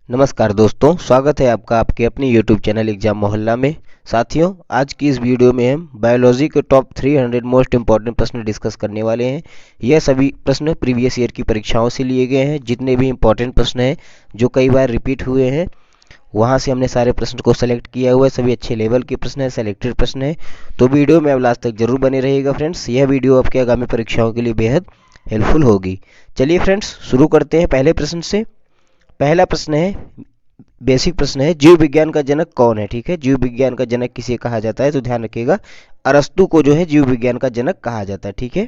नमस्कार दोस्तों, स्वागत है आपका आपके अपने YouTube चैनल एग्जाम मोहल्ला में। साथियों, आज की इस वीडियो में हम बायोलॉजी के टॉप 300 मोस्ट इंपॉर्टेंट प्रश्न डिस्कस करने वाले हैं। यह सभी प्रश्न प्रीवियस ईयर की परीक्षाओं से लिए गए हैं। जितने भी इंपॉर्टेंट प्रश्न हैं जो कई बार रिपीट हुए हैं, वहाँ से हमने सारे प्रश्न को सेलेक्ट किया हुआ है। सभी अच्छे लेवल के प्रश्न हैं, सेलेक्टेड प्रश्न हैं। तो वीडियो में अब लास्ट तक जरूर बने रहिएगा फ्रेंड्स। यह वीडियो आपके आगामी परीक्षाओं के लिए बेहद हेल्पफुल होगी। चलिए फ्रेंड्स, शुरू करते हैं पहले प्रश्न से। पहला प्रश्न है, बेसिक प्रश्न है, जीव विज्ञान का जनक कौन है। ठीक है, जीव विज्ञान का जनक किसे कहा जाता है, तो ध्यान रखिएगा अरस्तु को जो है जीव विज्ञान का जनक कहा जाता है। ठीक है।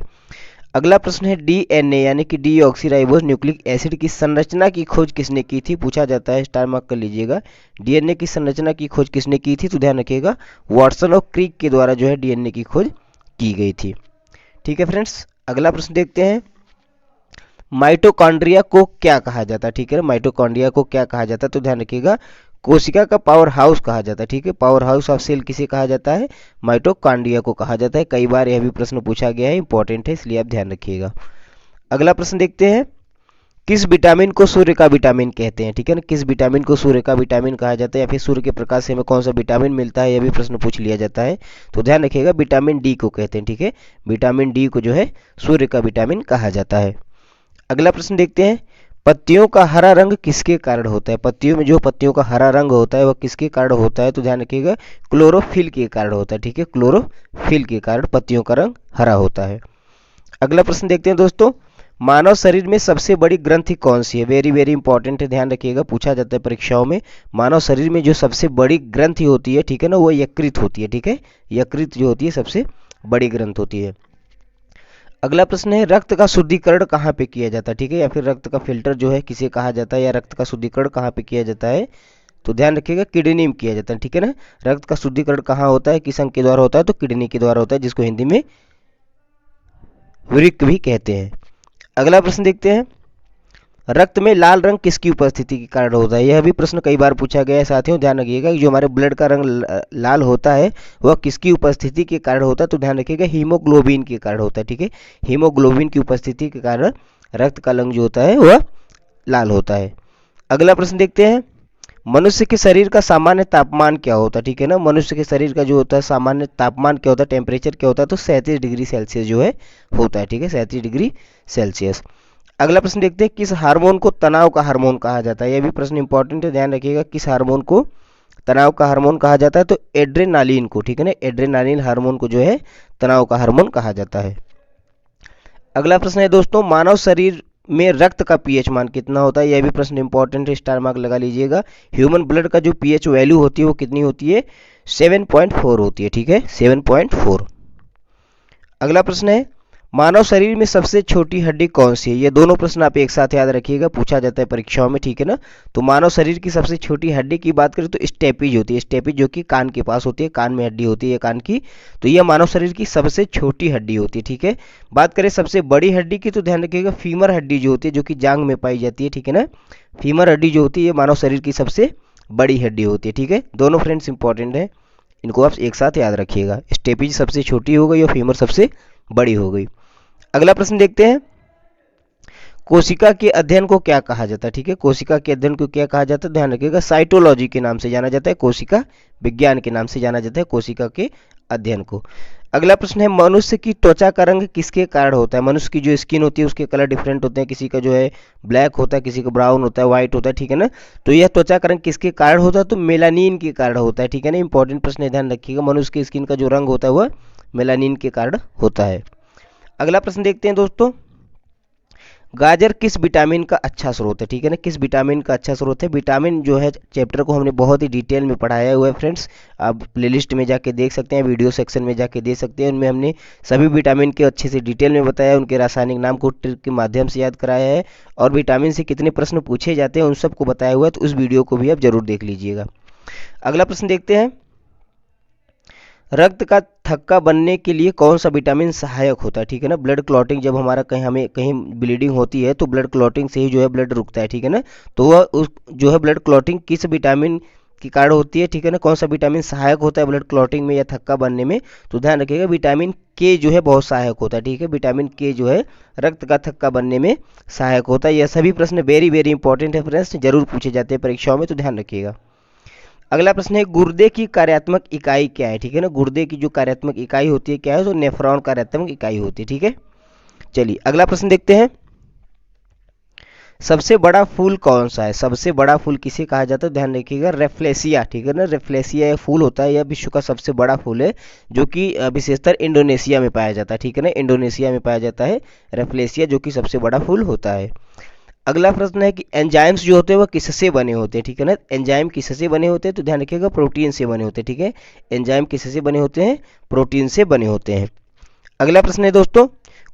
अगला प्रश्न है, डीएनए यानी कि डीऑक्सीराइबोस न्यूक्लिक एसिड की संरचना की खोज किसने की थी, पूछा जाता है। स्टार मार्क कर लीजिएगा। डीएनए की संरचना की खोज किसने की थी, तो ध्यान रखिएगा वाटसन और क्रिक के द्वारा जो है डीएनए की खोज की गई थी। ठीक है फ्रेंड्स, अगला प्रश्न देखते हैं, माइटोकॉन्ड्रिया को क्या कहा जाता है। ठीक है, माइटोकॉन्ड्रिया को क्या कहा जाता है, तो ध्यान रखिएगा कोशिका का पावर हाउस कहा जाता है। ठीक है, पावर हाउस ऑफ सेल किसे कहा जाता है, माइटोकॉन्ड्रिया को कहा जाता है। कई बार यह भी प्रश्न पूछा गया है, इंपॉर्टेंट है, इसलिए आप ध्यान रखिएगा। अगला प्रश्न देखते हैं, किस विटामिन को सूर्य का विटामिन कहते हैं। ठीक है ना, किस विटामिन को सूर्य का विटामिन कहा जाता है, या फिर सूर्य के प्रकाश से हमें कौन सा विटामिन मिलता है, यह भी प्रश्न पूछ लिया जाता है। तो ध्यान रखिएगा विटामिन डी को कहते हैं। ठीक है, विटामिन डी को जो है सूर्य का विटामिन कहा जाता है। अगला प्रश्न देखते हैं, पत्तियों का हरा रंग किसके कारण होता है। पत्तियों में जो पत्तियों का हरा रंग होता है वह किसके कारण होता है, तो ध्यान रखिएगा क्लोरोफिल के कारण होता है। ठीक है, क्लोरोफिल के कारण पत्तियों का रंग हरा होता है। अगला प्रश्न देखते हैं दोस्तों, मानव शरीर में सबसे बड़ी ग्रंथि कौन सी है। वेरी वेरी इंपॉर्टेंट है, ध्यान रखिएगा, पूछा जाता है परीक्षाओं में। मानव शरीर में जो सबसे बड़ी ग्रंथि होती है, ठीक है ना, वो यकृत होती है। ठीक है, यकृत जो होती है सबसे बड़ी ग्रंथ होती है। अगला प्रश्न है, रक्त का शुद्धिकरण कहाँ पे किया जाता है। ठीक है, या फिर रक्त का फिल्टर जो है किसे कहा जाता है, या रक्त का शुद्धिकरण कहाँ पे किया जाता है, तो ध्यान रखिएगा किडनी में किया जाता है। ठीक है ना, रक्त का शुद्धिकरण कहाँ होता है, किस अंग के द्वारा होता है, तो किडनी के द्वारा होता है, जिसको हिंदी में वृक्क भी कहते हैं। अगला प्रश्न देखते हैं, रक्त में लाल रंग किसकी उपस्थिति के कारण होता है। यह भी प्रश्न कई बार पूछा गया है साथियों। ध्यान रखिएगा कि जो हमारे ब्लड का रंग लाल होता है वह किसकी उपस्थिति के कारण होता है, तो ध्यान रखिएगा हीमोग्लोबिन के कारण होता है। ठीक है, हीमोग्लोबिन की उपस्थिति के कारण रक्त का रंग जो होता है वह लाल होता है। अगला प्रश्न देखते हैं, मनुष्य के शरीर का सामान्य तापमान क्या होता है। ठीक है ना, मनुष्य के शरीर का जो होता है सामान्य तापमान क्या होता है, टेम्परेचर क्या होता है, तो 37 डिग्री सेल्सियस जो है होता है। ठीक है, 37 डिग्री सेल्सियस। अगला प्रश्न देखते हैं, किस हार्मोन को तनाव का हार्मोन कहा जाता है। यह भी प्रश्न इंपॉर्टेंट है, ध्यान रखिएगा किस हार्मोन को तनाव का हार्मोन कहा जाता है, तो एड्रेनालिन को। ठीक है ना, एड्रेनालिन हार्मोन को जो है तनाव का हार्मोन कहा जाता है। अगला प्रश्न है दोस्तों, मानव शरीर में रक्त का पीएच मान कितना होता है। यह भी प्रश्न इंपॉर्टेंट है, स्टार मार्क लगा लीजिएगा। ह्यूमन ब्लड का जो पीएच वैल्यू होती है वो कितनी होती है, 7.4 होती है। ठीक है, 7.4। अगला प्रश्न है, मानव शरीर में सबसे छोटी हड्डी कौन सी है। ये दोनों प्रश्न आप एक साथ याद रखिएगा, पूछा जाता है परीक्षाओं में। ठीक है ना, तो मानव शरीर की सबसे छोटी हड्डी की बात करें तो स्टेपिज होती है। स्टेपिज जो कि कान के पास होती है, कान में हड्डी होती है कान की, तो यह मानव शरीर की सबसे छोटी हड्डी होती है। ठीक है, बात करें सबसे बड़ी हड्डी की, तो ध्यान रखिएगा फीमर हड्डी जो होती है, जो कि जांग में पाई जाती है। ठीक है ना, फीमर हड्डी जो होती है मानव शरीर की सबसे बड़ी हड्डी होती है। ठीक है, दोनों फ्रेंड्स इंपॉर्टेंट है, इनको आप एक साथ याद रखिएगा। स्टेपिज सबसे छोटी हो गई और फीमर सबसे बड़ी हो गई। अगला प्रश्न देखते हैं, कोशिका के अध्ययन को क्या कहा जाता है। ठीक है, कोशिका के अध्ययन को क्या कहा जाता है, ध्यान रखिएगा साइटोलॉजी के नाम से जाना जाता है, कोशिका विज्ञान के नाम से जाना जाता है कोशिका के अध्ययन को। अगला प्रश्न है, मनुष्य की त्वचा का रंग किसके कारण होता है। मनुष्य की जो स्किन होती है उसके कलर डिफरेंट होते हैं, किसी का जो है ब्लैक होता है, किसी का ब्राउन होता है, व्हाइट होता है। ठीक है ना, तो यह त्वचा का रंग किसके कारण होता है, तो मेलानिन के कारण होता है। ठीक है ना, इंपॉर्टेंट प्रश्न है, ध्यान रखिएगा मनुष्य की स्किन का जो रंग होता है वह मेलानिन के कारण होता है। अगला प्रश्न देखते हैं दोस्तों, गाजर किस विटामिन का अच्छा स्रोत है। ठीक है ना, किस विटामिन का अच्छा स्रोत है। विटामिन जो है चैप्टर को हमने बहुत ही डिटेल में पढ़ाया हुआ है फ्रेंड्स, आप प्लेलिस्ट में जाके देख सकते हैं, वीडियो सेक्शन में जाके देख सकते हैं, उनमें हमने सभी विटामिन के अच्छे से डिटेल में बताया, उनके रासायनिक नाम को ट्रिक के माध्यम से याद कराया है, और विटामिन से कितने प्रश्न पूछे जाते हैं उन सबको बताया हुआ है, तो उस वीडियो को भी आप जरूर देख लीजिएगा। अगला प्रश्न देखते हैं, रक्त का थक्का बनने के लिए कौन सा विटामिन सहायक होता है। ठीक है ना, ब्लड क्लॉटिंग जब हमारा हमें कहीं ब्लीडिंग होती है तो ब्लड क्लॉटिंग से ही जो है ब्लड रुकता है। ठीक है ना, तो वह उस जो है ब्लड क्लॉटिंग किस विटामिन की कारण होती है, ठीक है ना। कौन सा विटामिन सहायक होता है ब्लड क्लॉटिंग में या थक्का बनने में, तो ध्यान रखिएगा विटामिन के जो है बहुत सहायक होता है, ठीक है। विटामिन के जो है रक्त का थक्का बनने में सहायक होता है। यह सभी प्रश्न वेरी वेरी इंपॉर्टेंट है फ्रेंड्स, जरूर पूछे जाते हैं परीक्षाओं में, तो ध्यान रखिएगा। अगला प्रश्न है गुर्दे की कार्यात्मक इकाई क्या है, ठीक है ना। गुर्दे की जो कार्यात्मक इकाई होती है क्या है, तो नेफ्रॉन कार्यात्मक इकाई होती है, ठीक है। चलिए अगला प्रश्न देखते हैं। सबसे बड़ा फूल कौन सा है, सबसे बड़ा फूल किसे कहा जाता है, ध्यान रखिएगा रेफ्लेसिया, ठीक है ना। रेफ्लेसिया यह फूल होता है, यह विश्व का सबसे बड़ा फूल है, जो कि विशेषतर इंडोनेशिया में पाया जाता है, ठीक है ना। इंडोनेशिया में पाया जाता है रेफ्लेसिया, जो कि सबसे बड़ा फूल होता है। अगला प्रश्न है कि एंजाइम्स जो होते हैं वह किससे बने होते हैं, ठीक है ना। एंजाइम किससे बने होते हैं, तो ध्यान रखिएगा प्रोटीन से बने होते हैं, ठीक है। एंजाइम किससे बने होते हैं, प्रोटीन से बने होते हैं। अगला प्रश्न है दोस्तों,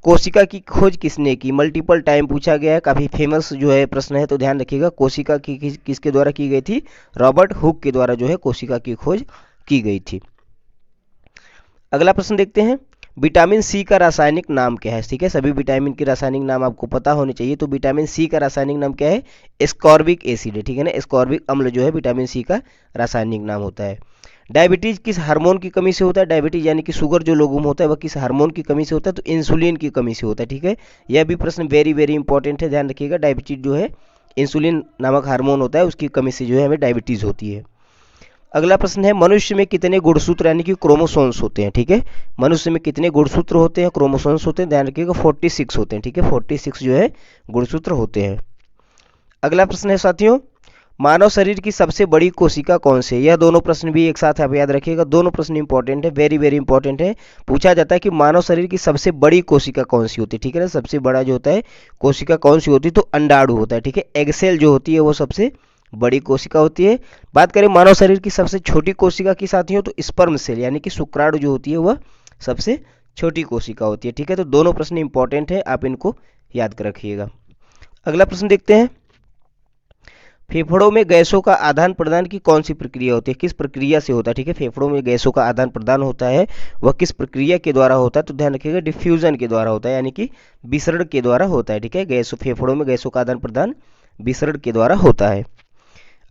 कोशिका की खोज किसने की, मल्टीपल टाइम पूछा गया है, काफी फेमस जो है प्रश्न है, तो ध्यान रखिएगा कोशिका की किसके द्वारा की गई थी, रॉबर्ट हुक के द्वारा जो है कोशिका की खोज की गई थी। अगला प्रश्न देखते हैं, विटामिन सी का रासायनिक नाम क्या है, ठीक है। सभी विटामिन के रासायनिक नाम आपको पता होने चाहिए, तो विटामिन सी का रासायनिक नाम क्या है, एस्कॉर्बिक एसिड है, ठीक है ना। एस्कॉर्बिक अम्ल जो है विटामिन सी का रासायनिक नाम होता है। डायबिटीज किस हार्मोन की कमी से होता है, डायबिटीज यानी कि शुगर जो लोगों में होता है वह किस हार्मोन की कमी से होता है, तो इंसुलिन की कमी से होता है, ठीक है। यह भी प्रश्न वेरी वेरी इंपॉर्टेंट है, ध्यान रखिएगा। डायबिटीज जो है इंसुलिन नामक हार्मोन होता है, उसकी कमी से जो है हमें डायबिटीज होती है। अगला प्रश्न है, मनुष्य में कितने गुणसूत्र यानी कि क्रोमोसोम्स होते हैं, ठीक है। मनुष्य में कितने गुणसूत्र होते हैं, क्रोमोसोम्स होते हैं, ध्यान रखिएगा 46 होते हैं, ठीक है। 46 जो है गुणसूत्र होते हैं। अगला प्रश्न है साथियों, मानव शरीर की सबसे बड़ी कोशिका कौन सी है, यह दोनों प्रश्न भी एक साथ आप याद रखिएगा, दोनों प्रश्न इंपॉर्टेंट है, वेरी वेरी इंपॉर्टेंट है। पूछा जाता है कि मानव शरीर की सबसे बड़ी कोशिका कौन सी होती है, ठीक है ना। सबसे बड़ा जो होता है कोशिका कौन सी होती है, तो अंडाणु होता है, ठीक है। एग सेल जो होती है वो सबसे बड़ी कोशिका होती है। बात करें मानव शरीर की सबसे छोटी कोशिका की साथियों, तो स्पर्म सेल यानी कि शुक्राणु जो होती है वह सबसे छोटी कोशिका होती है, ठीक है। तो दोनों प्रश्न इंपॉर्टेंट है, आप इनको याद कर रखिएगा। अगला प्रश्न देखते हैं, फेफड़ों में गैसों का आदान प्रदान की कौन सी प्रक्रिया होती है, किस प्रक्रिया से होता है, ठीक है। फेफड़ों में गैसों का आदान प्रदान होता है, वह किस प्रक्रिया के द्वारा होता है, तो ध्यान रखिएगा डिफ्यूजन के द्वारा होता है, यानी कि विसरण के द्वारा होता है, ठीक है। गैसों फेफड़ों में गैसों का आदान प्रदान विसरण के द्वारा होता है।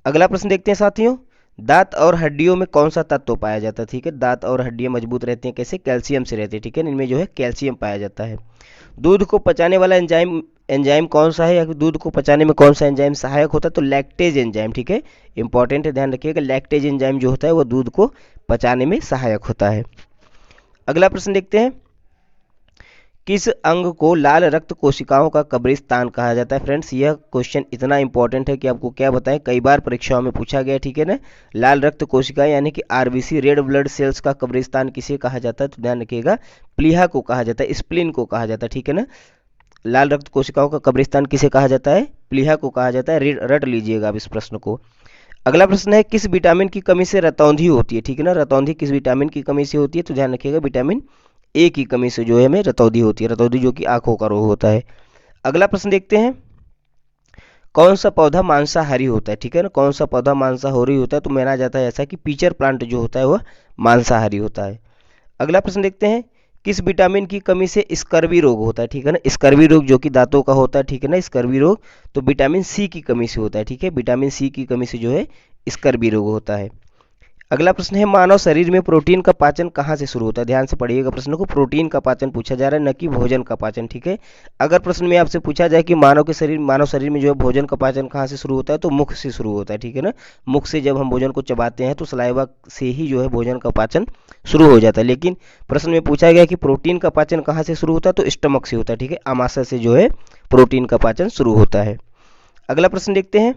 अगला प्रश्न देखते हैं साथियों, दांत और हड्डियों में कौन सा तत्व पाया जाता है, ठीक है। दांत और हड्डियां मजबूत रहती हैं कैसे, कैल्शियम से रहती है, ठीक है। इनमें जो है कैल्शियम पाया जाता है। दूध को पचाने वाला एंजाइम एंजाइम कौन सा है, या दूध को पचाने में कौन सा एंजाइम सहायक होता है, तो लैक्टेज एंजाइम, ठीक है। इंपॉर्टेंट है, ध्यान रखिएगा लैक्टेज एंजाइम जो होता है वह दूध को पचाने में सहायक होता है। अगला प्रश्न देखते हैं, किस अंग को लाल रक्त कोशिकाओं का कब्रिस्तान कहा जाता है। फ्रेंड्स यह क्वेश्चन इतना इंपॉर्टेंट है कि आपको क्या बताएं, कई बार परीक्षाओं में पूछा गया, ठीक है ना। लाल रक्त कोशिकाएं यानी कि आरबीसी रेड ब्लड सेल्स का कब्रिस्तान किसे कहा जाता है, तो ध्यान रखिएगा प्लीहा को कहा जाता है, स्प्लीन को कहा जाता है, ठीक है ना। लाल रक्त कोशिकाओं का कब्रिस्तान किसे कहा जाता है, प्लीहा को कहा जाता है, रट लीजिएगा आप इस प्रश्न को। अगला प्रश्न है, किस विटामिन की कमी से रतौंधी होती है, ठीक है ना। रतौंधी किस विटामिन की कमी से होती है, तो ध्यान रखिएगा विटामिन ए की कमी से जो है हमें रतौंधी होती है, रतौंधी जो कि आंखों का रोग होता है। अगला प्रश्न देखते हैं, कौन सा पौधा मांसाहारी होता है, ठीक है ना। कौन सा पौधा मांसाहारी होता है, तो माना जाता है ऐसा कि पीचर प्लांट जो होता है वह मांसाहारी होता है। अगला प्रश्न देखते हैं, किस विटामिन की कमी से स्कर्वी रोग होता है, ठीक है ना। स्कर्वी रोग जो कि दांतों का होता है, ठीक है ना। स्कर्वी रोग तो विटामिन सी की कमी से होता है, ठीक है। विटामिन सी की कमी से जो है स्कर्वी रोग होता है। अगला प्रश्न है, मानव शरीर में प्रोटीन का पाचन कहाँ से शुरू होता है, ध्यान से पढ़िएगा प्रश्न को, प्रोटीन का पाचन पूछा जा रहा है, न कि भोजन का पाचन, ठीक है। अगर प्रश्न में आपसे पूछा जाए कि मानव शरीर में जो है भोजन का पाचन कहाँ से शुरू होता है, तो मुख से शुरू होता है, ठीक है ना। मुख से जब हम भोजन को चबाते हैं तो सलाइवा से ही जो है भोजन का पाचन शुरू हो जाता है। लेकिन प्रश्न में पूछा गया कि प्रोटीन का पाचन कहाँ से शुरू होता है, तो स्टमक से होता है, ठीक है। आमाशय से जो है प्रोटीन का पाचन शुरू होता है। अगला प्रश्न देखते हैं,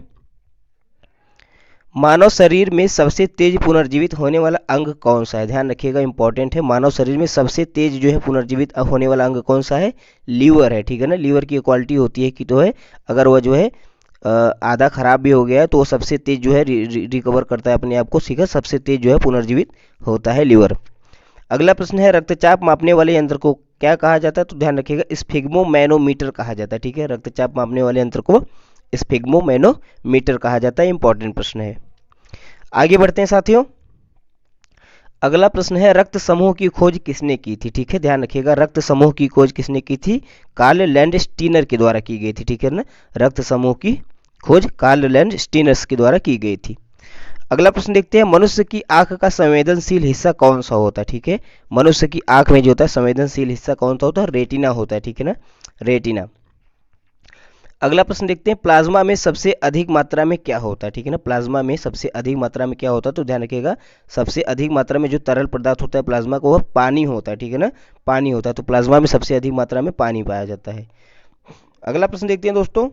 मानव शरीर में सबसे तेज पुनर्जीवित होने वाला अंग कौन सा है, ध्यान रखिएगा इंपॉर्टेंट है। मानव शरीर में सबसे तेज जो है पुनर्जीवित होने वाला अंग कौन सा है, लीवर है, ठीक है ना। लीवर की क्वालिटी होती है कि तो है अगर वह जो है आधा खराब भी हो गया है तो वो सबसे तेज जो है रिकवर करता है अपने आप को, ठीक है। सबसे तेज जो है पुनर्जीवित होता है लीवर। अगला प्रश्न है, रक्तचाप मापने वाले यंत्र को क्या कहा जाता है, तो ध्यान रखिएगा स्फिग्मोमैनोमीटर कहा जाता है, ठीक है। रक्तचाप मापने वाले यंत्र को स्फिग्मोमैनोमीटर कहा जाता है, इंपॉर्टेंट प्रश्न है। आगे बढ़ते हैं साथियों, अगला प्रश्न है, रक्त समूह की खोज किसने की थी, ठीक है। ध्यान रखिएगा रक्त समूह की खोज किसने की थी, कार्ल लैंडस्टीनर के द्वारा की गई थी, ठीक है ना। रक्त समूह की खोज कार्ल लैंडस्टीनर के द्वारा की गई थी। अगला प्रश्न देखते हैं, मनुष्य की आंख का संवेदनशील हिस्सा कौन सा होता है? ठीक है, मनुष्य की आंख में जो होता है संवेदनशील हिस्सा कौन सा होता है? रेटिना होता है, ठीक है ना, रेटिना। अगला प्रश्न देखते हैं, प्लाज्मा में सबसे अधिक मात्रा में क्या होता है? ठीक है ना, प्लाज्मा में सबसे अधिक मात्रा में क्या होता है? तो ध्यान रखिएगा, सबसे अधिक मात्रा में जो तरल पदार्थ होता है प्लाज्मा का, वह पानी होता है, ठीक है ना, पानी होता है। तो प्लाज्मा में सबसे अधिक मात्रा में पानी पाया जाता है। अगला प्रश्न देखते हैं दोस्तों,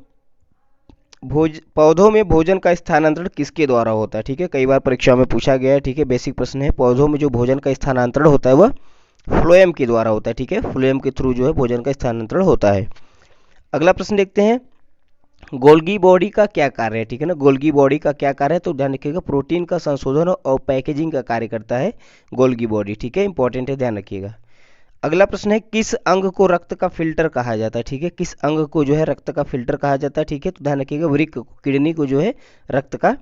पौधों में भोजन का स्थानांतरण किसके द्वारा होता है? ठीक है, कई बार परीक्षा में पूछा गया है, ठीक है, बेसिक प्रश्न है। पौधों में जो भोजन का स्थानांतरण होता है वह फ्लोएम के द्वारा होता है, ठीक है, फ्लोएम के थ्रू जो है भोजन का स्थानांतरण होता है। अगला प्रश्न देखते हैं, गोल्गी बॉडी का क्या कार्य है? ठीक है ना, गोल्गी बॉडी का क्या कार्य है? तो ध्यान रखिएगा, प्रोटीन का संशोधन और पैकेजिंग का कार्य करता है गोल्गी बॉडी, ठीक है, इंपॉर्टेंट है, ध्यान रखिएगा। अगला प्रश्न है, किस अंग को रक्त का फिल्टर कहा जाता है? ठीक है, किस अंग को जो है रक्त का फिल्टर कहा जाता है? ठीक है, तो ध्यान रखिएगा, वृक्क, किडनी को जो है रक्त का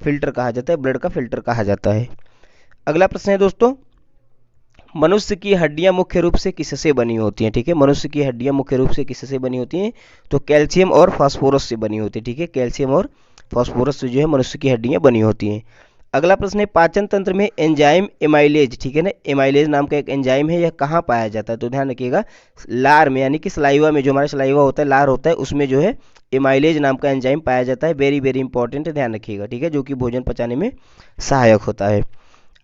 फिल्टर कहा जाता है, ब्लड का फिल्टर कहा जाता है। अगला प्रश्न है दोस्तों, मनुष्य की हड्डियां मुख्य रूप से किससे बनी होती हैं? ठीक है, मनुष्य की हड्डियां मुख्य रूप से किससे बनी होती हैं? तो कैल्शियम और फास्फोरस से बनी होती है, ठीक है, कैल्शियम और फास्फोरस से जो है मनुष्य की हड्डियां बनी होती हैं। अगला प्रश्न है, पाचन तंत्र में एंजाइम एमाइलेज, ठीक है ना, एमाइलेज नाम का एक एंजाइम है, यह कहाँ पाया जाता है? तो ध्यान रखिएगा, लार में, यानी कि सलाइवा में, जो हमारा सलाइवा होता है, लार होता है, उसमें जो है एमाइलेज नाम का एंजाइम पाया जाता है। वेरी वेरी इंपॉर्टेंट है, ध्यान रखिएगा, ठीक है, जो कि भोजन पचाने में सहायक होता है।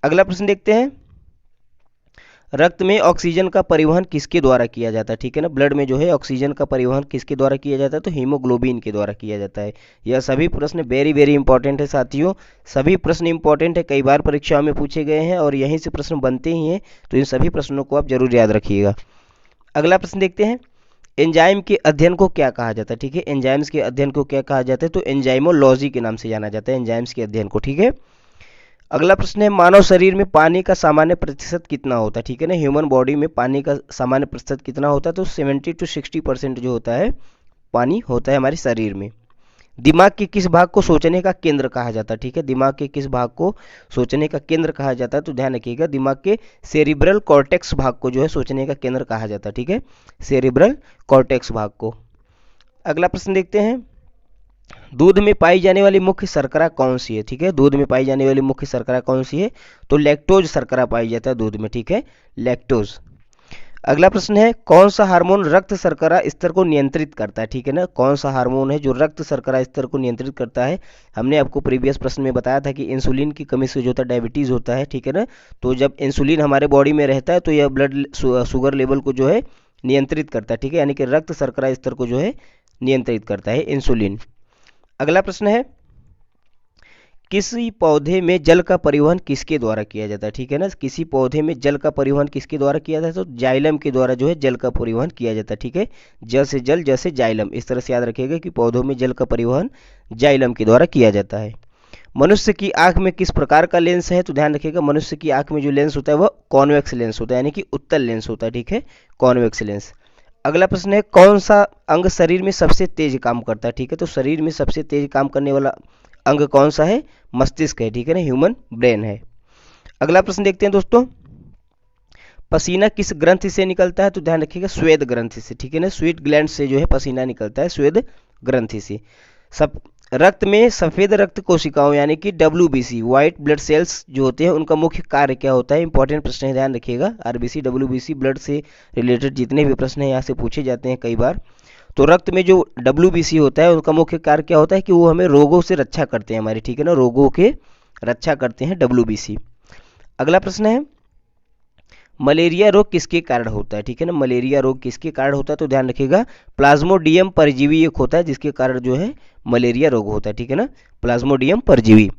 अगला प्रश्न देखते हैं, रक्त में ऑक्सीजन का परिवहन किसके द्वारा किया जाता है? ठीक है ना, ब्लड में जो है ऑक्सीजन का परिवहन किसके द्वारा किया जाता है? तो हीमोग्लोबिन के द्वारा किया जाता है। यह सभी प्रश्न वेरी वेरी इंपॉर्टेंट है साथियों, सभी प्रश्न इंपॉर्टेंट है, कई बार परीक्षाओं में पूछे गए हैं और यहीं से प्रश्न बनते ही हैं, तो इन सभी प्रश्नों को आप जरूर याद रखिएगा। अगला प्रश्न देखते हैं, एंजाइम के अध्ययन को क्या कहा जाता है? ठीक है, एंजाइम्स के अध्ययन को क्या कहा जाता है? तो एंजाइमोलॉजी के नाम से जाना जाता है एंजाइम्स के अध्ययन को, ठीक है। अगला प्रश्न है, मानव शरीर में पानी का सामान्य प्रतिशत कितना होता है? ठीक है ना, ह्यूमन बॉडी में पानी का सामान्य प्रतिशत कितना होता है? तो 70 to 60% जो होता है पानी होता है हमारे शरीर में। दिमाग के किस भाग को सोचने का केंद्र कहा जाता है? ठीक है, दिमाग के किस भाग को सोचने का केंद्र कहा जाता है? तो ध्यान रखिएगा, दिमाग के सेरिब्रल कॉर्टेक्स भाग को जो है सोचने का केंद्र कहा जाता है, ठीक है, सेरिब्रल कॉर्टेक्स भाग को। अगला प्रश्न देखते हैं, दूध में पाई जाने वाली मुख्य शर्करा कौन सी है? ठीक है, दूध में पाई जाने वाली मुख्य शर्करा कौन सी है? तो लैक्टोज शर्करा पाई जाता है दूध में, ठीक है, लैक्टोज। अगला प्रश्न है, कौन सा हार्मोन रक्त शर्करा स्तर को नियंत्रित करता है? ठीक है ना, कौन सा हार्मोन है जो रक्त शर्करा स्तर को नियंत्रित करता है? हमने आपको प्रीवियस प्रश्न में बताया था कि इंसुलिन की कमी से जो होता है डायबिटीज होता है, ठीक है ना, तो जब इंसुलिन हमारे बॉडी में रहता है तो यह ब्लड शुगर लेवल को जो है नियंत्रित करता है, ठीक है, यानी कि रक्त शर्करा स्तर को जो है नियंत्रित करता है इंसुलिन। अगला प्रश्न है, किसी पौधे में जल का परिवहन किसके द्वारा किया जाता है? ठीक है ना, किसी पौधे में जल का परिवहन किसके द्वारा किया जाता है? तो जाइलम के द्वारा जो है जल का परिवहन किया जाता है, ठीक है, जल से जल, जल से जाइलम, इस तरह से याद रखिएगा कि पौधों में जल का परिवहन जाइलम के द्वारा किया जाता है। मनुष्य की आंख में किस प्रकार का लेंस है? तो ध्यान रखिएगा, मनुष्य की आंख में जो लेंस होता है वह कॉन्वेक्स लेंस होता है, यानी कि उत्तल लेंस होता है, ठीक है, कॉन्वेक्स लेंस। अगला प्रश्न है, कौन सा अंग शरीर में सबसे तेज काम करता है? ठीक है, तो शरीर में सबसे तेज काम करने वाला अंग कौन सा है? मस्तिष्क है, ठीक है ना, ह्यूमन ब्रेन है। अगला प्रश्न देखते हैं दोस्तों, पसीना किस ग्रंथि से निकलता है? तो ध्यान रखिएगा, श्वेत ग्रंथि से, ठीक है ना, स्वीट ग्लैंड से जो है पसीना निकलता है, श्वेत ग्रंथि से। सब रक्त में सफेद रक्त कोशिकाओं यानी कि WBC, व्हाइट ब्लड सेल्स जो होते हैं, उनका मुख्य कार्य क्या होता है? इंपॉर्टेंट प्रश्न है, ध्यान रखिएगा, RBC WBC ब्लड से रिलेटेड जितने भी प्रश्न हैं यहाँ से पूछे जाते हैं कई बार। तो रक्त में जो WBC होता है उनका मुख्य कार्य क्या होता है? कि वो हमें रोगों से रक्षा करते हैं हमारी, ठीक है ना, रोगों के रक्षा करते हैं WBC। अगला प्रश्न है, मलेरिया रोग किसके कारण होता है? ठीक है ना, मलेरिया रोग किसके कारण होता है? तो ध्यान रखिएगा, प्लाज्मोडियम परजीवी एक होता है जिसके कारण जो है मलेरिया रोग होता है, ठीक है ना, प्लाज्मोडियम परजीवी।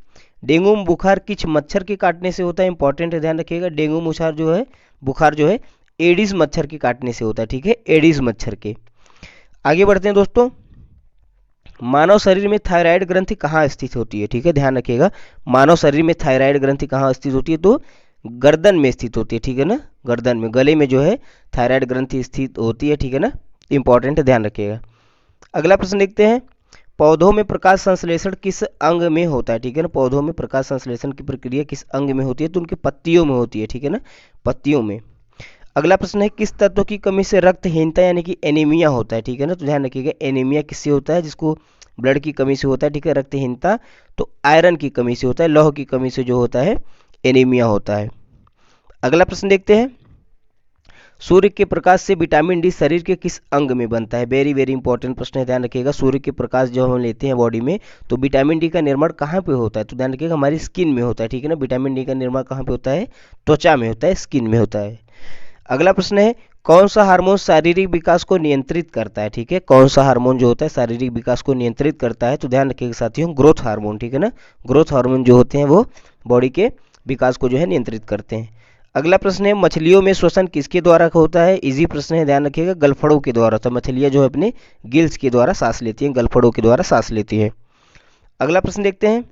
डेंगू बुखार किस मच्छर के काटने से होता है? इंपॉर्टेंट है, ध्यान रखिएगा, डेंगू बुखार जो है एडिस मच्छर के काटने से होता है, ठीक है, एडिस मच्छर के। आगे बढ़ते हैं दोस्तों, मानव शरीर में थायराइड ग्रंथि कहाँ स्थित होती है? ठीक है, ध्यान रखिएगा, मानव शरीर में थायराइड ग्रंथि कहाँ स्थित होती है? तो गर्दन में स्थित होती है, ठीक है ना, गर्दन में, गले में जो है थायराइड ग्रंथि स्थित होती है, ठीक है ना, इंपॉर्टेंट है, ध्यान रखिएगा। अगला प्रश्न देखते हैं, पौधों में प्रकाश संश्लेषण किस अंग में होता है? ठीक है ना, पौधों में प्रकाश संश्लेषण की प्रक्रिया किस अंग में होती है? तो उनकी पत्तियों में होती है, ठीक है ना, पत्तियों में। अगला प्रश्न है, किस तत्व की कमी से रक्तहीनता यानी कि एनीमिया होता है? ठीक है ना, तो ध्यान रखिएगा, एनीमिया किससे होता है? जिसको ब्लड की कमी से होता है, ठीक है। रक्तहीनता तो आयरन की कमी से होता है, लौह की कमी से जो होता है एनीमिया होता है। अगला प्रश्न देखते हैं, सूर्य के प्रकाश से विटामिन डी शरीर के किस अंग में बनता है? वेरी वेरी इंपॉर्टेंट प्रश्न है, ध्यान रखिएगा। सूर्य के प्रकाश जब हम लेते हैं बॉडी में तो विटामिन डी का निर्माण कहाँ पे होता है? तो ध्यान रखिएगा हमारी स्किन में होता है, ठीक है ना। विटामिन डी का निर्माण कहाँ पे होता है? त्वचा में होता है, स्किन में होता है। अगला प्रश्न है, कौन सा हार्मोन शारीरिक विकास को नियंत्रित करता है? ठीक है, कौन सा हार्मोन जो होता है शारीरिक विकास को नियंत्रित करता है? तो ध्यान रखिएगा साथियों, ग्रोथ हार्मोन, ठीक है ना। ग्रोथ हार्मोन जो होते हैं वो बॉडी के विकास को जो है नियंत्रित करते हैं। अगला प्रश्न है, मछलियों में श्वसन किसके द्वारा होता है? इजी प्रश्न है, ध्यान रखिएगा, गलफड़ों के द्वारा। तो मछलियां जो है अपने गिल्स के द्वारा सांस लेती हैं, गलफड़ों के द्वारा सांस लेती हैं। अगला प्रश्न देखते हैं,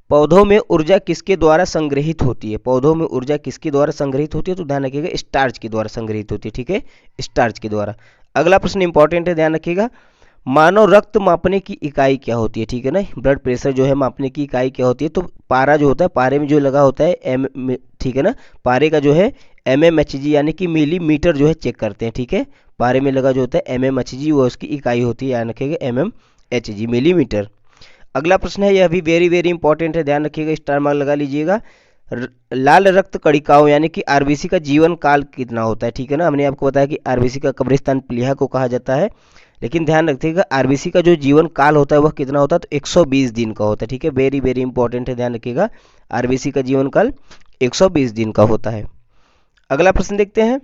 पौधों में ऊर्जा किसके द्वारा संग्रहित होती है? पौधों में ऊर्जा किसके द्वारा संग्रहित होती है? तो ध्यान रखिएगा स्टार्च के द्वारा संग्रहित होती है, ठीक है, स्टार्च के द्वारा। अगला प्रश्न इंपॉर्टेंट है, ध्यान रखिएगा, मानव रक्त मापने की इकाई क्या होती है? ठीक है ना, ब्लड प्रेशर जो है मापने की इकाई क्या होती है? तो पारा जो होता है, पारे में जो लगा होता है एम, ठीक है ना, पारे का जो है mmHg यानी कि मिलीमीटर जो है चेक करते हैं, ठीक है। पारे में लगा जो होता है mmHg वो उसकी इकाई होती है, यानी रखिएगा mmHg मिलीमीटर। अगला प्रश्न है, यह भी वेरी वेरी इंपॉर्टेंट है, ध्यान रखिएगा, स्टार मार्क लगा लीजिएगा। लाल रक्त कणिकाओं यानी कि आरबीसी का जीवन काल कितना होता है? ठीक है ना, हमने आपको बताया कि आरबीसी का कब्रिस्तान प्लीहा को कहा जाता है, लेकिन ध्यान रखिएगा आरबीसी का जो जीवन काल होता है वह कितना होता है? तो 120 दिन का होता है, ठीक है। वेरी वेरी इंपॉर्टेंट है, ध्यान रखिएगा, आरबीसी का जीवन काल 120 दिन का होता है। अगला प्रश्न देखते हैं,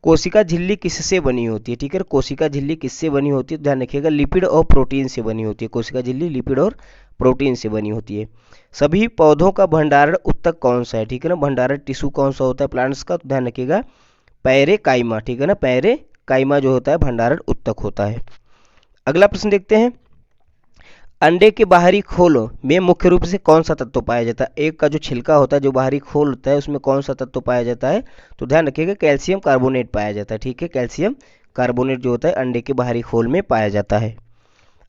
कोशिका झिल्ली किससे बनी होती है? ठीक है, कोशिका झिल्ली किससे बनी होती है? ध्यान रखिएगा लिपिड और प्रोटीन से बनी होती है। कोशिका झिल्ली लिपिड और प्रोटीन से बनी होती है। सभी पौधों का भंडारण उत्तक कौन सा है? ठीक है ना, भंडारण टिश्यू कौन सा होता है प्लांट्स का? तो ध्यान रखिएगा पैरेकाइमा, ठीक है ना, पैरेकाइमा जो होता है भंडारण उत्तक होता है। अगला प्रश्न देखते हैं, अंडे के बाहरी खोल में मुख्य रूप से कौन सा तत्व पाया जाता है? एग का जो छिलका होता है, जो बाहरी खोल होता है, उसमें कौन सा तत्व पाया जाता है? तो ध्यान रखिएगा कैल्शियम कार्बोनेट पाया जाता है, ठीक है, कैल्शियम कार्बोनेट जो होता है अंडे के बाहरी खोल में पाया जाता है।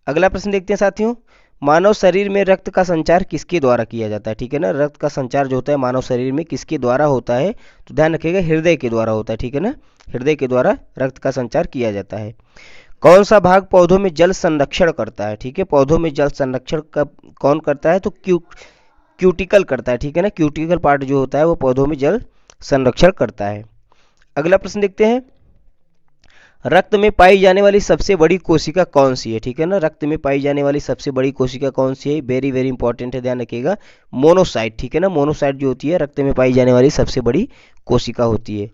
अगला प्रश्न देखते हैं साथियों, मानव शरीर में रक्त का संचार किसके द्वारा किया जाता है? ठीक है ना, रक्त का संचार जो होता है मानव शरीर में किसके द्वारा होता है? तो ध्यान रखिएगा हृदय के द्वारा होता है, ठीक है ना, हृदय के द्वारा रक्त का संचार किया जाता है। कौन सा भाग पौधों में जल संरक्षण करता है? ठीक है, पौधों में जल संरक्षण कौन करता है? तो क्यूटिकल करता है, ठीक है ना, क्यूटिकल पार्ट जो होता है वो पौधों में जल संरक्षण करता है। अगला प्रश्न देखते हैं, रक्त में पाई जाने वाली सबसे बड़ी कोशिका कौन सी है? ठीक है ना, रक्त में पाई जाने वाली सबसे बड़ी कोशिका कौन सी है? वेरी वेरी इंपॉर्टेंट है, ध्यान रखिएगा मोनोसाइट, ठीक है ना, मोनोसाइट जो होती है रक्त में पाई जाने वाली सबसे बड़ी कोशिका होती है।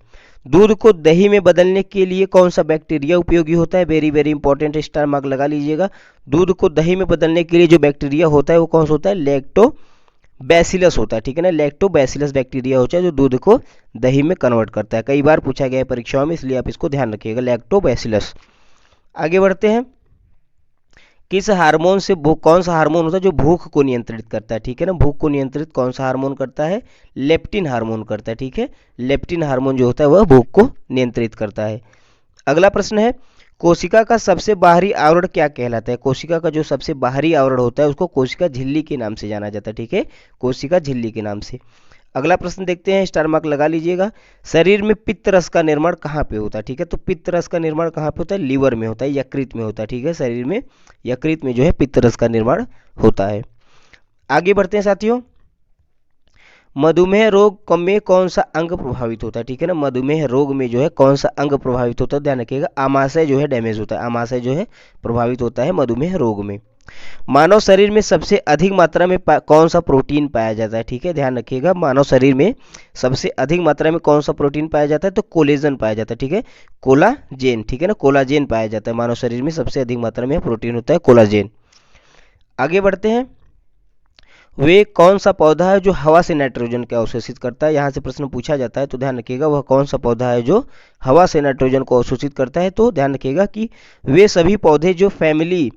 दूध को दही में बदलने के लिए कौन सा बैक्टीरिया उपयोगी होता है? Very very important, star mark लगा लीजिएगा। दूध को दही में बदलने के लिए जो बैक्टीरिया होता है वो कौन सा होता है? लैक्टोबैसिलस होता है, ठीक है ना, लैक्टोबैसिलस बैक्टीरिया होता है जो दूध को दही में कन्वर्ट करता है। कई बार पूछा गया है परीक्षाओं में, इसलिए आप इसको ध्यान रखिएगा, लैक्टोबैसिलस। आगे बढ़ते हैं, किस हार्मोन से कौन सा हार्मोन होता है जो भूख को नियंत्रित करता है? ठीक है ना, भूख को नियंत्रित कौन सा हार्मोन करता है? लेप्टिन हार्मोन करता है, ठीक है, लेप्टिन हार्मोन जो होता है वह भूख को नियंत्रित करता है। अगला प्रश्न है, कोशिका का सबसे बाहरी आवरण क्या कहलाता है? कोशिका का जो सबसे बाहरी आवरण होता है उसको कोशिका झिल्ली के नाम से जाना जाता है, ठीक है, कोशिका झिल्ली के नाम से। अगला प्रश्न देखते हैं, स्टार मार्क लगा लीजिएगा, शरीर में पित्त रस का निर्माण कहाँ पे होता है? ठीक है, तो पित्त रस का निर्माण कहाँ पे होता है? लीवर में होता है, यकृत में होता है, ठीक है, शरीर में यकृत में जो है पित्त रस का निर्माण होता है। आगे बढ़ते हैं साथियों, मधुमेह रोग में कौन सा अंग प्रभावित होता है? ठीक है ना, मधुमेह रोग में जो है कौन सा अंग प्रभावित होता है? ध्यान रखिएगा आमाशय जो है डैमेज होता है, आमाशय जो है प्रभावित होता है मधुमेह रोग में। मानव शरीर में सबसे अधिक मात्रा में कौन सा प्रोटीन पाया जाता है? ठीक है, ध्यान रखिएगा मानव शरीर में सबसे अधिक मात्रा में कौन सा प्रोटीन पाया जाता है? तो कोलेजन पाया जाता है, ठीक है, कोलाजेन, ठीक है ना, कोलाजेन पाया जाता है मानव शरीर में सबसे अधिक मात्रा में प्रोटीन होता है कोलाजेन। आगे बढ़ते हैं, वे कौन सा पौधा है जो हवा से नाइट्रोजन को अवशोषित करता है? यहाँ से प्रश्न पूछा जाता है, तो ध्यान रखिएगा वह कौन सा पौधा है जो हवा से नाइट्रोजन को अवशोषित करता है? तो ध्यान रखिएगा कि वे सभी पौधे जो फैमिली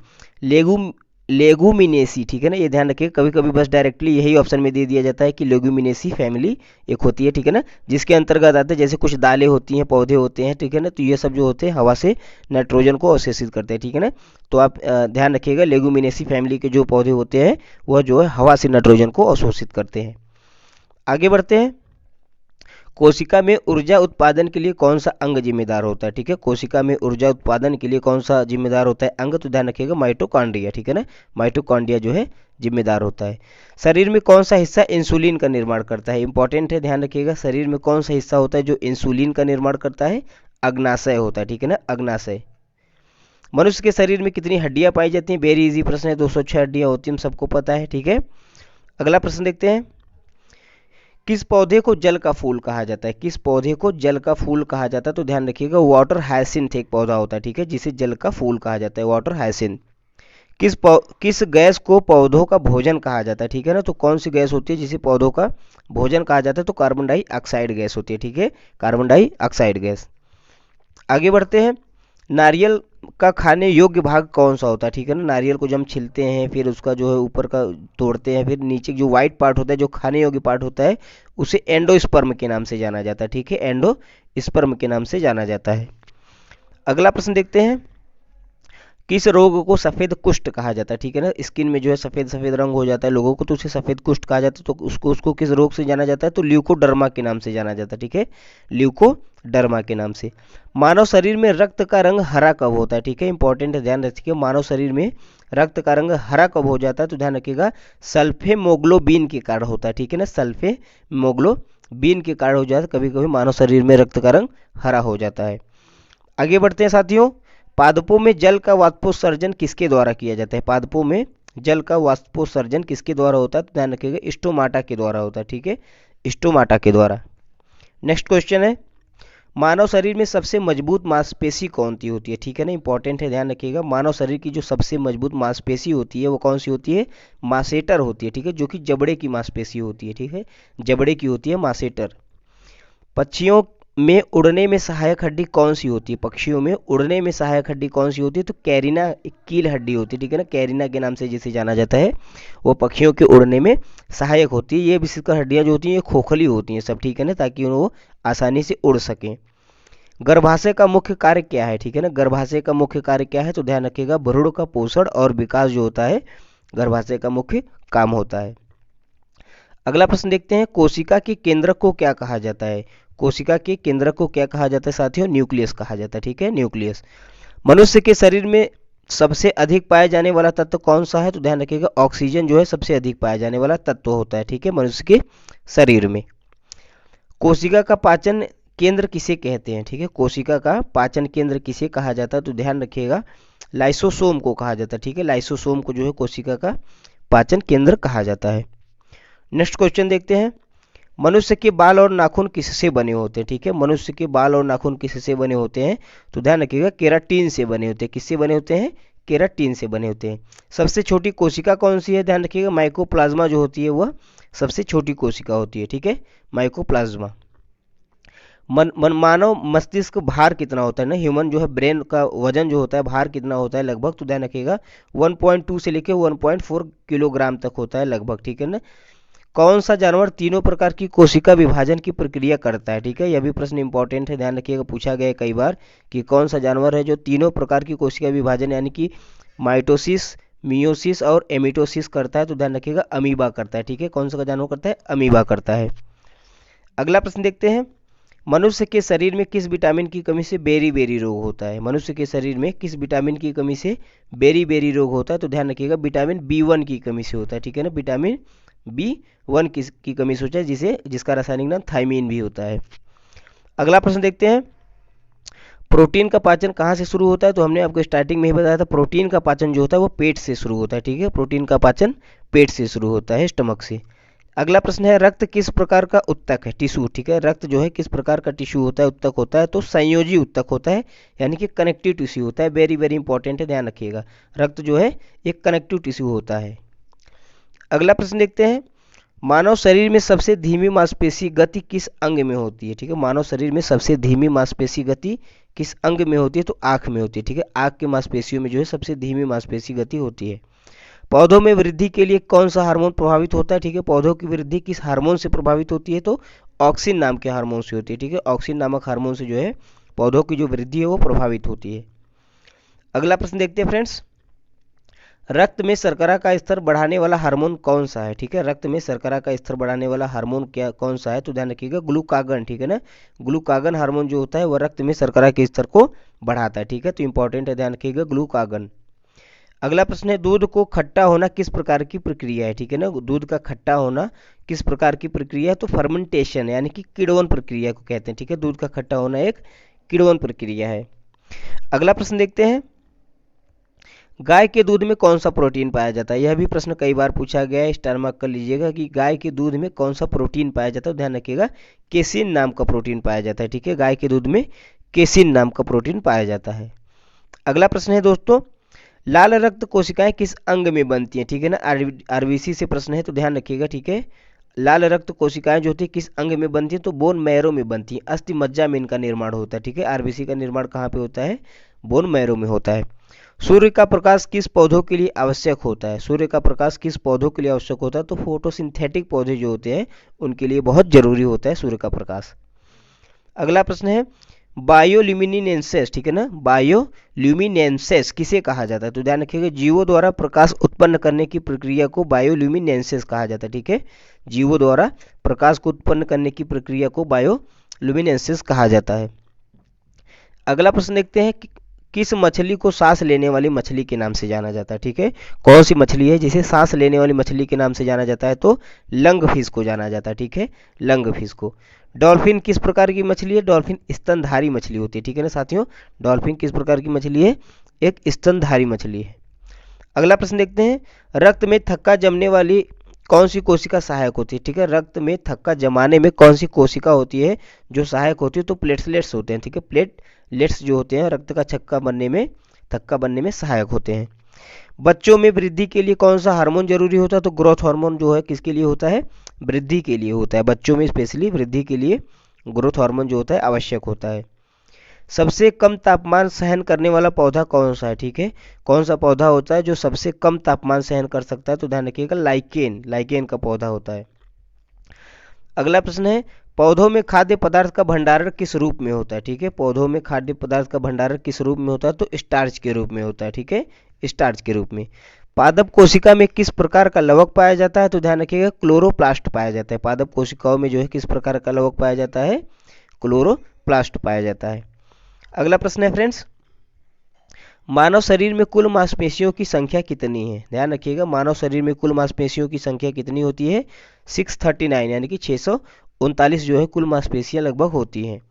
लेगुमिनेसी, ठीक है ना, ये ध्यान रखिएगा, कभी कभी बस डायरेक्टली यही ऑप्शन में दे दिया जाता है कि लेगुमिनेसी फैमिली एक होती है, ठीक है ना, जिसके अंतर्गत आते हैं जैसे कुछ दालें होती हैं, पौधे होते हैं, ठीक है ना, तो ये सब जो होते हैं हवा से नाइट्रोजन को अवशोषित करते हैं, ठीक है ना, तो आप ध्यान रखिएगा लेगुमिनेसी फैमिली के जो पौधे होते हैं वह जो है हवा से नाइट्रोजन को अवशोषित करते हैं। आगे बढ़ते हैं, कोशिका में ऊर्जा उत्पादन के लिए कौन सा अंग जिम्मेदार होता है? ठीक है, कोशिका में ऊर्जा उत्पादन के लिए कौन सा जिम्मेदार होता है अंग? तो ध्यान रखिएगा माइटोकॉन्ड्रिया। ठीक है ना, माइटोकॉन्ड्रिया जो है जिम्मेदार होता है। शरीर में कौन सा हिस्सा इंसुलिन का निर्माण करता है? इंपॉर्टेंट है, ध्यान रखिएगा। शरीर में कौन सा हिस्सा होता है जो इंसुलिन का निर्माण करता है? अग्नाशय होता है। ठीक है ना, अग्नाशय। मनुष्य के शरीर में कितनी हड्डियां पाई जाती हैं? वेरी इजी प्रश्न है, 206 हड्डियां होती हैं, हम सबको पता है। ठीक है, अगला प्रश्न देखते हैं। किस पौधे को जल का फूल कहा जाता है? किस पौधे को जल का फूल कहा जाता है? तो ध्यान रखिएगा वाटर हायसिंथ एक पौधा होता है। ठीक है, जिसे जल का फूल कहा जाता है, वाटर हायसिंथ। किस गैस को पौधों का भोजन कहा जाता है? ठीक है ना, तो कौन सी गैस होती है जिसे पौधों का भोजन कहा जाता है? तो कार्बन डाइऑक्साइड गैस होती है। ठीक है, कार्बन डाइऑक्साइड गैस। आगे बढ़ते हैं। नारियल का खाने योग्य भाग कौन सा होता है? ठीक है ना, नारियल को जब हम छिलते हैं, फिर उसका जो है ऊपर का तोड़ते हैं, फिर नीचे जो व्हाइट पार्ट होता है, जो खाने योग्य पार्ट होता है, उसे एंडोस्पर्म के नाम से जाना जाता है। ठीक है, एंडोस्पर्म के नाम से जाना जाता है। अगला प्रश्न देखते हैं। किस रोग को सफेद कुष्ठ कहा जाता है? ठीक है ना, स्किन में जो है सफेद सफेद रंग हो जाता है लोगों को, तो उसे सफेद कुष्ठ कहा जाता है। तो उसको किस रोग से जाना जाता है? तो ल्यूकोडर्मा के नाम से जाना जाता है। ठीक है, ल्यूकोडर्मा के नाम से। मानव शरीर में रक्त का रंग हरा कब होता है? ठीक है, इंपॉर्टेंट है, ध्यान रखिए। मानव शरीर में रक्त का रंग हरा कब हो जाता है? तो ध्यान रखिएगा सल्फेमोग्लोबिन के कारण होता है। ठीक है ना, सल्फेमोग्लोबिन के कारण हो जाता है। कभी कभी मानव शरीर में रक्त का रंग हरा हो जाता है। आगे बढ़ते हैं साथियों। पादपों में जल का वाष्पोत्सर्जन किसके द्वारा किया जाता है? पादपों में जल का वाष्पोत्सर्जन किसके द्वारा होता है? तो ध्यान रखिएगा स्टोमाटा के द्वारा होता है। ठीक है, स्टोमाटा के द्वारा। नेक्स्ट क्वेश्चन है। मानव शरीर में सबसे मजबूत मांसपेशी कौन सी होती है? ठीक है ना, इंपॉर्टेंट है, ध्यान रखिएगा। मानव शरीर की जो सबसे मजबूत मांसपेशी होती है वो कौन सी होती है? मासेटर होती है। ठीक है, जो कि जबड़े की मांसपेशी होती है। ठीक है, जबड़े की होती है मासेटर। पक्षियों में उड़ने में सहायक हड्डी कौन सी होती है? पक्षियों में उड़ने में सहायक हड्डी कौन सी होती है? तो कैरिना कील हड्डी होती है। ठीक है ना, कैरिना के नाम से जिसे जाना जाता है, वो पक्षियों के उड़ने में सहायक होती है। ये विशेषकर हड्डियां जो होती हैं ये खोखली होती हैं सब। ठीक है ना, ताकि वो आसानी से उड़ सकें। गर्भाशय का मुख्य कार्य क्या है? ठीक है ना, गर्भाशय का मुख्य कार्य क्या है? तो ध्यान रखिएगा भ्रूण का पोषण और विकास जो होता है गर्भाशय का मुख्य काम होता है। अगला प्रश्न देखते हैं। कोशिका के केंद्रक को क्या कहा जाता है? कोशिका के केंद्रक को क्या कहा जाता है साथियों? न्यूक्लियस कहा जाता है। ठीक है, न्यूक्लियस। मनुष्य के शरीर में सबसे अधिक पाया जाने वाला तत्व कौन सा है? तो ध्यान रखिएगा ऑक्सीजन जो है सबसे अधिक पाया जाने वाला तत्व होता है। ठीक है, मनुष्य के शरीर में। कोशिका का पाचन केंद्र किसे कहते हैं? ठीक है, कोशिका का पाचन केंद्र किसे कहा जाता है? तो ध्यान रखिएगा लाइसोसोम को कहा जाता है। ठीक है, लाइसोसोम को जो है कोशिका का पाचन केंद्र कहा जाता है। नेक्स्ट क्वेश्चन देखते हैं। मनुष्य के बाल और नाखून किससे बने होते हैं? ठीक है, मनुष्य के बाल और नाखून किससे बने होते हैं? तो ध्यान रखिएगा केराटिन से बने होते हैं। किससे बने होते हैं? केराटिन से बने होते हैं। सबसे छोटी कोशिका कौन सी है? ध्यान रखिएगा माइकोप्लाज्मा जो होती है वह सबसे छोटी कोशिका होती है। ठीक है, माइकोप्लाज्मा। मानव मस्तिष्क भार कितना होता है ना, ह्यूमन जो है ब्रेन का वजन जो होता है भार कितना होता है लगभग? तो ध्यान रखिएगा 1.2 से लेकर 1.4 किलोग्राम तक होता है लगभग। ठीक है ना। कौन सा जानवर तीनों प्रकार की कोशिका विभाजन की प्रक्रिया करता है? ठीक है, यह भी प्रश्न इंपॉर्टेंट है, ध्यान रखिएगा, पूछा गया है कई बार कि कौन सा जानवर है जो तीनों प्रकार की कोशिका विभाजन यानी कि माइटोसिस, मियोसिस और एमिटोसिस करता है? तो ध्यान रखिएगा अमीबा करता है। ठीक है, कौन सा जानवर करता है? अमीबा करता है। अगला प्रश्न देखते हैं। मनुष्य के शरीर में किस विटामिन की कमी से बेरी बेरी रोग होता है? मनुष्य के शरीर में किस विटामिन की कमी से बेरी बेरी रोग होता है? तो ध्यान रखिएगा विटामिन B1 की कमी से होता है। ठीक है ना, विटामिन B1 की कमी से होता है जिसका रासायनिक नाम थायमीन भी होता है। अगला प्रश्न देखते हैं। प्रोटीन का पाचन कहाँ से शुरू होता है? तो हमने आपको स्टार्टिंग में ही बताया था प्रोटीन का पाचन जो होता है वो पेट से शुरू होता है। ठीक है, प्रोटीन का पाचन पेट से शुरू होता है, स्टमक से। अगला प्रश्न है रक्त किस प्रकार का उत्तक है? टिश्यू। ठीक है, रक्त जो है किस प्रकार का टिश्यू होता है, उत्तक होता है? तो संयोजी उत्तक होता है, यानी कि कनेक्टिव टिश्यू होता है। वेरी वेरी इंपॉर्टेंट है, ध्यान रखिएगा, रक्त जो है एक कनेक्टिव टिश्यू होता है। अगला प्रश्न देखते हैं। मानव शरीर में सबसे धीमी मांसपेशी गति किस अंग में होती है? ठीक है, मानव शरीर में सबसे धीमी मांसपेशी गति किस अंग में होती है? तो आंख में होती है। ठीक है, आंख के मांसपेशियों में जो है सबसे धीमी मांसपेशी गति होती है। पौधों में वृद्धि के लिए कौन सा हार्मोन प्रभावित होता है? ठीक है, पौधों की वृद्धि किस हार्मोन से प्रभावित होती है? तो ऑक्सिन नाम के हार्मोन से होती है। ठीक है, ऑक्सिन नामक हार्मोन से जो है पौधों की जो वृद्धि है वो प्रभावित होती है। अगला प्रश्न देखते हैं फ्रेंड्स। रक्त में शर्करा का स्तर बढ़ाने वाला हार्मोन कौन सा है? ठीक है, रक्त में शर्करा का स्तर बढ़ाने वाला हार्मोन क्या कौन सा है? तो ध्यान रखिएगा ग्लूकागन, ठीक है ना। ग्लूकागन हार्मोन जो होता है वह रक्त में शर्करा के स्तर को बढ़ाता है, ठीक है, तो इंपॉर्टेंट है, ध्यान रखिएगा ग्लूकागन। अगला प्रश्न है दूध को खट्टा होना किस प्रकार की प्रक्रिया है? ठीक है ना, दूध का खट्टा होना किस प्रकार की प्रक्रिया है? तो फर्मेंटेशन यानी कि किण्वन प्रक्रिया को कहते हैं, ठीक है, दूध का खट्टा होना एक किण्वन प्रक्रिया है। अगला प्रश्न देखते हैं, गाय के दूध में कौन सा प्रोटीन पाया जाता है? यह भी प्रश्न कई बार पूछा गया है, स्टार मार्क कर लीजिएगा कि गाय के दूध में कौन सा प्रोटीन पाया जाता है। ध्यान रखिएगा केसिन नाम का प्रोटीन पाया जाता है, ठीक है, गाय के दूध में केसिन नाम का प्रोटीन पाया जाता है। अगला प्रश्न है दोस्तों, लाल रक्त कोशिकाएं किस अंग में बनती हैं? ठीक है ना, आरबीसी से प्रश्न है, तो ध्यान रखिएगा, ठीक है। लाल रक्त कोशिकाएं जो होती है किस अंग में बनती हैं? तो बोन मैरो में बनती हैं, अस्थि मज्जा में इनका निर्माण होता है, ठीक है। आरबीसी का निर्माण कहाँ पे होता है? बोन मैरो में होता है। सूर्य का प्रकाश किस पौधों के लिए आवश्यक होता है? सूर्य का प्रकाश किस पौधों के लिए आवश्यक होता है? तो फोटोसिंथेटिक पौधे जो होते हैं उनके लिए बहुत जरूरी होता है सूर्य का प्रकाश। अगला प्रश्न है बायोल्यूमिनेंसेस, ठीक है ना, बायोल्यूमिनेंसेस किसे कहा जाता है? तो ध्यान रखिएगा जीवों द्वारा प्रकाश उत्पन्न करने की प्रक्रिया को बायोल्यूमिनेंसेस कहा जाता है, ठीक है, जीवों द्वारा प्रकाश को उत्पन्न करने की प्रक्रिया को बायोल्यूमिनेंसेस कहा जाता है। अगला प्रश्न देखते हैं किस मछली को सांस लेने वाली मछली के नाम से जाना जाता है? ठीक है, कौन सी मछली है जिसे सांस लेने वाली मछली के नाम से जाना जाता है? तो लंग फिश को जाना जाता है, ठीक है, लंग फिश को। डॉल्फिन किस प्रकार की मछली है? डॉल्फिन स्तनधारी मछली होती है, ठीक है ना साथियों, डॉल्फिन किस प्रकार की मछली है? एक स्तनधारी मछली है। अगला प्रश्न देखते हैं रक्त में थक्का जमने वाली कौन सी कोशिका सहायक होती है? ठीक है, रक्त में थक्का जमाने में कौन सी कोशिका होती है जो सहायक होती है? तो प्लेटलेट्स होते हैं, ठीक है, प्लेटलेट्स जो होते हैं रक्त का थक्का बनने में सहायक होते हैं। बच्चों में वृद्धि के लिए कौन सा हार्मोन जरूरी होता है? तो ग्रोथ हार्मोन जो है किसके लिए होता है? वृद्धि के लिए होता है, बच्चों में स्पेशली वृद्धि के लिए ग्रोथ हार्मोन जो होता है आवश्यक होता है। सबसे कम तापमान सहन करने वाला पौधा कौन सा है? ठीक है, कौन सा पौधा होता है जो सबसे कम तापमान सहन कर सकता है? तो ध्यान रखिएगा लाइकेन का पौधा होता है। अगला प्रश्न है पौधों में खाद्य पदार्थ का भंडारण किस रूप में होता है? ठीक है, पौधों में खाद्य पदार्थ का भंडारण किस रूप में होता है? तो स्टार्च के रूप में होता है, ठीक है, स्टार्च के रूप में। पादप कोशिका में किस प्रकार का लवक पाया जाता है? तो ध्यान रखिएगा क्लोरोप्लास्ट पाया जाता है, पादप कोशिकाओं में जो है किस प्रकार का लवक पाया जाता है? क्लोरोप्लास्ट पाया जाता है। अगला प्रश्न है फ्रेंड्स, मानव शरीर में कुल मांसपेशियों की संख्या कितनी है? ध्यान रखिएगा मानव शरीर में कुल मांसपेशियों की संख्या कितनी होती है? 639 यानी कि 639 जो है कुल मांसपेशियां लगभग होती हैं।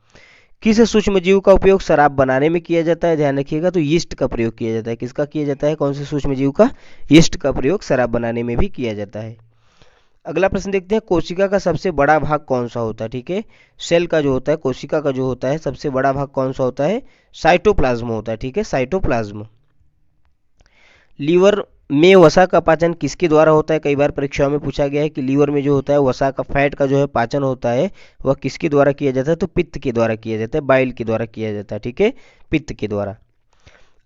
किस सूक्ष्म जीव का उपयोग शराब बनाने में किया जाता है? ध्यान रखिएगा तो यीस्ट का प्रयोग किया जाता है। किसका किया जाता है? कौन से सूक्ष्म जीव का? यीस्ट का प्रयोग शराब बनाने में भी किया जाता है। अगला प्रश्न देखते हैं कोशिका का सबसे बड़ा भाग कौन सा होता है? ठीक है, सेल का जो होता है, कोशिका का जो होता है सबसे बड़ा भाग कौन सा होता है? साइटोप्लाज्म होता है, ठीक है, साइटोप्लाज्म। लीवर में वसा का पाचन किसके द्वारा होता है? कई बार परीक्षाओं में पूछा गया है कि लीवर में जो होता है वसा का फैट का जो है पाचन होता है वह किसके द्वारा किया जाता है? तो पित्त के द्वारा किया जाता है, बाइल के द्वारा किया जाता है, ठीक है, पित्त के द्वारा।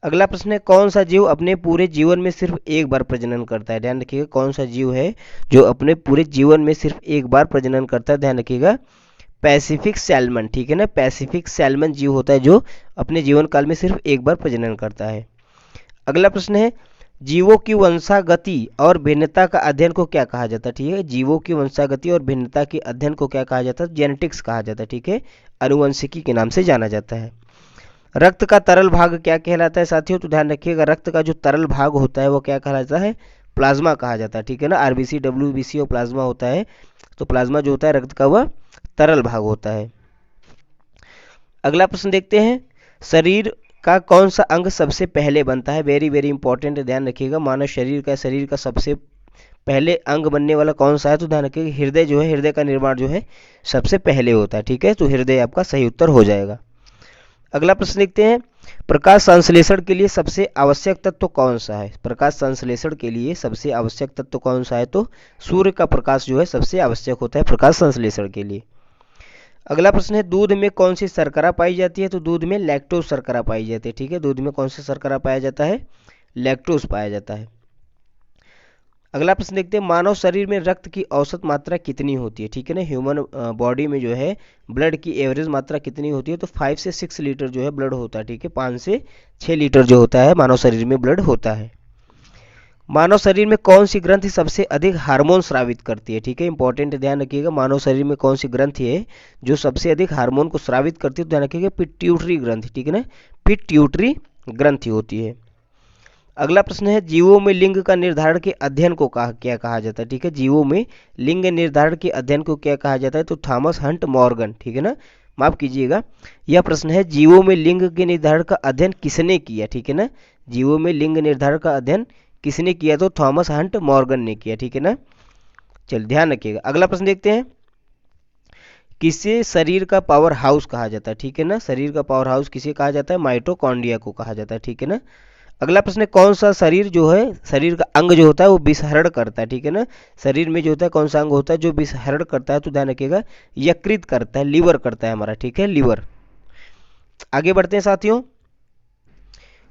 अगला प्रश्न है कौन सा जीव अपने पूरे जीवन में सिर्फ एक बार प्रजनन करता है? ध्यान रखिएगा कौन सा जीव है जो अपने पूरे जीवन में सिर्फ एक बार प्रजनन करता है? ध्यान रखिएगा पैसिफिक सैल्मन, ठीक है ना, पैसिफिक सैल्मन जीव होता है जो अपने जीवन काल में सिर्फ एक बार प्रजनन करता है। अगला प्रश्न है जीवों की वंशागति और भिन्नता का अध्ययन को क्या कहा जाता है? ठीक है, जीवों की वंशागति और भिन्नता के अध्ययन को क्या कहा जाता है? जेनेटिक्स कहा जाता है, ठीक है, अनुवंशिकी के नाम से जाना जाता है। रक्त का तरल भाग क्या कहलाता है साथियों? तो ध्यान रखिएगा रक्त का जो तरल भाग होता है वो क्या कहलाता है? प्लाज्मा कहा जाता है, ठीक है ना, आरबीसी डब्ल्यूबीसी और प्लाज्मा होता है, तो प्लाज्मा जो होता है रक्त का वह तरल भाग होता है। अगला प्रश्न देखते हैं शरीर का कौन सा अंग सबसे पहले बनता है? वेरी वेरी इंपॉर्टेंट, ध्यान रखिएगा मानव शरीर का सबसे पहले अंग बनने वाला कौन सा है? तो ध्यान रखिएगा हृदय जो है, हृदय का निर्माण जो है सबसे पहले होता है, ठीक है, तो हृदय आपका सही उत्तर हो जाएगा। अगला प्रश्न देखते हैं प्रकाश संश्लेषण के लिए सबसे आवश्यक तत्व कौन सा है? प्रकाश संश्लेषण के लिए सबसे आवश्यक तत्व कौन सा है? तो सूर्य का प्रकाश जो है सबसे आवश्यक होता है प्रकाश संश्लेषण के लिए। अगला प्रश्न है दूध में कौन सी शर्करा पाई जाती है? तो दूध में लैक्टोज शर्करा पाई जाती है, ठीक है, दूध में कौन सा शर्करा पाया जाता है? लैक्टोज पाया जाता है। अगला प्रश्न देखते हैं मानव शरीर में रक्त की औसत मात्रा कितनी होती है? ठीक है ना, ह्यूमन बॉडी में जो है ब्लड की एवरेज मात्रा कितनी होती है? तो 5 से 6 लीटर जो है ब्लड होता है, ठीक है, 5 से 6 लीटर जो होता है मानव शरीर में ब्लड होता है। मानव शरीर में कौन सी ग्रंथि सबसे अधिक हार्मोन स्रावित करती है? ठीक है, इंपॉर्टेंट ध्यान रखिएगा, मानव शरीर में कौन सी ग्रंथि है जो सबसे अधिक हार्मोन को स्रावित करती है? तो ध्यान रखिएगा पिट्यूटरी ग्रंथि, ठीक है ना, पिट्यूटरी ग्रंथि होती है। अगला प्रश्न है, जीवों में लिंग का निर्धारण के अध्ययन को क्या कहा जाता है? ठीक है, जीवों में लिंग निर्धारण के अध्ययन को क्या कहा जाता है? तो थॉमस हंट मॉर्गन, ठीक है ना, माफ कीजिएगा, यह प्रश्न है जीवों में लिंग के निर्धारण का अध्ययन किसने किया? ठीक है ना, जीवों में लिंग निर्धारण का अध्ययन किसने किया? तो थॉमस हंट मॉर्गन ने किया, ठीक है ना। चल ध्यान रखिएगा। अगला प्रश्न देखते हैं, किसे शरीर का पावर हाउस कहा जाता है? ठीक है ना, शरीर का पावर हाउस किसे कहा जाता है? माइटोकॉन्ड्रिया को कहा जाता है, ठीक है ना। अगला प्रश्न है, कौन सा शरीर जो है, शरीर का अंग जो होता है वो विसरण करता है? ठीक है ना, शरीर में जो होता है कौन सा अंग होता है जो विसरण करता है? तो ध्यान रखिएगा यकृत करता है, लीवर करता है हमारा, ठीक है, लीवर। आगे बढ़ते हैं साथियों,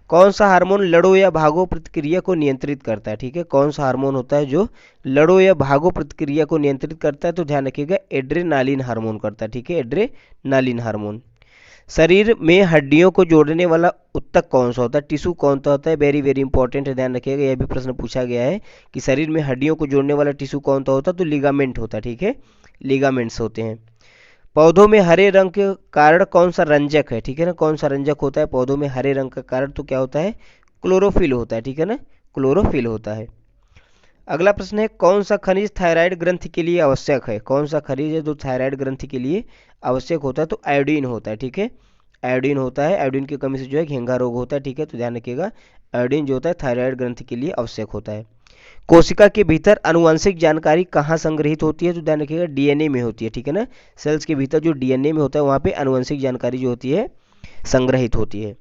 कौन सा हार्मोन लड़ो या भागो प्रतिक्रिया को नियंत्रित करता है? ठीक है, कौन सा हार्मोन होता है जो लड़ो या भागो प्रतिक्रिया को नियंत्रित करता है? तो ध्यान रखिएगा एड्रेनालिन हार्मोन करता है, ठीक है, एड्रेनालिन हार्मोन। शरीर में हड्डियों को जोड़ने वाला उत्तक कौन सा होता है? टिश्यू कौन सा होता है? वेरी वेरी इंपॉर्टेंट है, ध्यान रखिएगा, यह भी प्रश्न पूछा गया है कि शरीर में हड्डियों को जोड़ने वाला टिश्यू कौन सा होता है? तो लिगामेंट होता है, ठीक है, लिगामेंट्स होते हैं। पौधों में हरे रंग के कारण कौन सा रंजक है? ठीक है ना, कौन सा रंजक होता है पौधों में हरे रंग का कारण? तो क्या होता है? क्लोरोफिल होता है, ठीक है ना, क्लोरोफिल होता है। अगला प्रश्न है, कौन सा खनिज थायराइड ग्रंथि के लिए आवश्यक है? कौन सा खनिज है जो थायराइड ग्रंथि के लिए आवश्यक होता है? तो आयोडीन होता है, ठीक है, आयोडीन होता है, आयोडीन की कमी से जो है घेंघा रोग होता है, ठीक है, तो ध्यान रखिएगा आयोडीन जो होता है थायराइड ग्रंथि के लिए आवश्यक होता है। कोशिका के भीतर आनुवंशिक जानकारी कहाँ संग्रहित होती है? तो ध्यान रखिएगा डीएनए में होती है, ठीक है ना, सेल्स के भीतर जो डीएनए में होता है वहाँ पे आनुवंशिक जानकारी जो होती है संग्रहित होती है।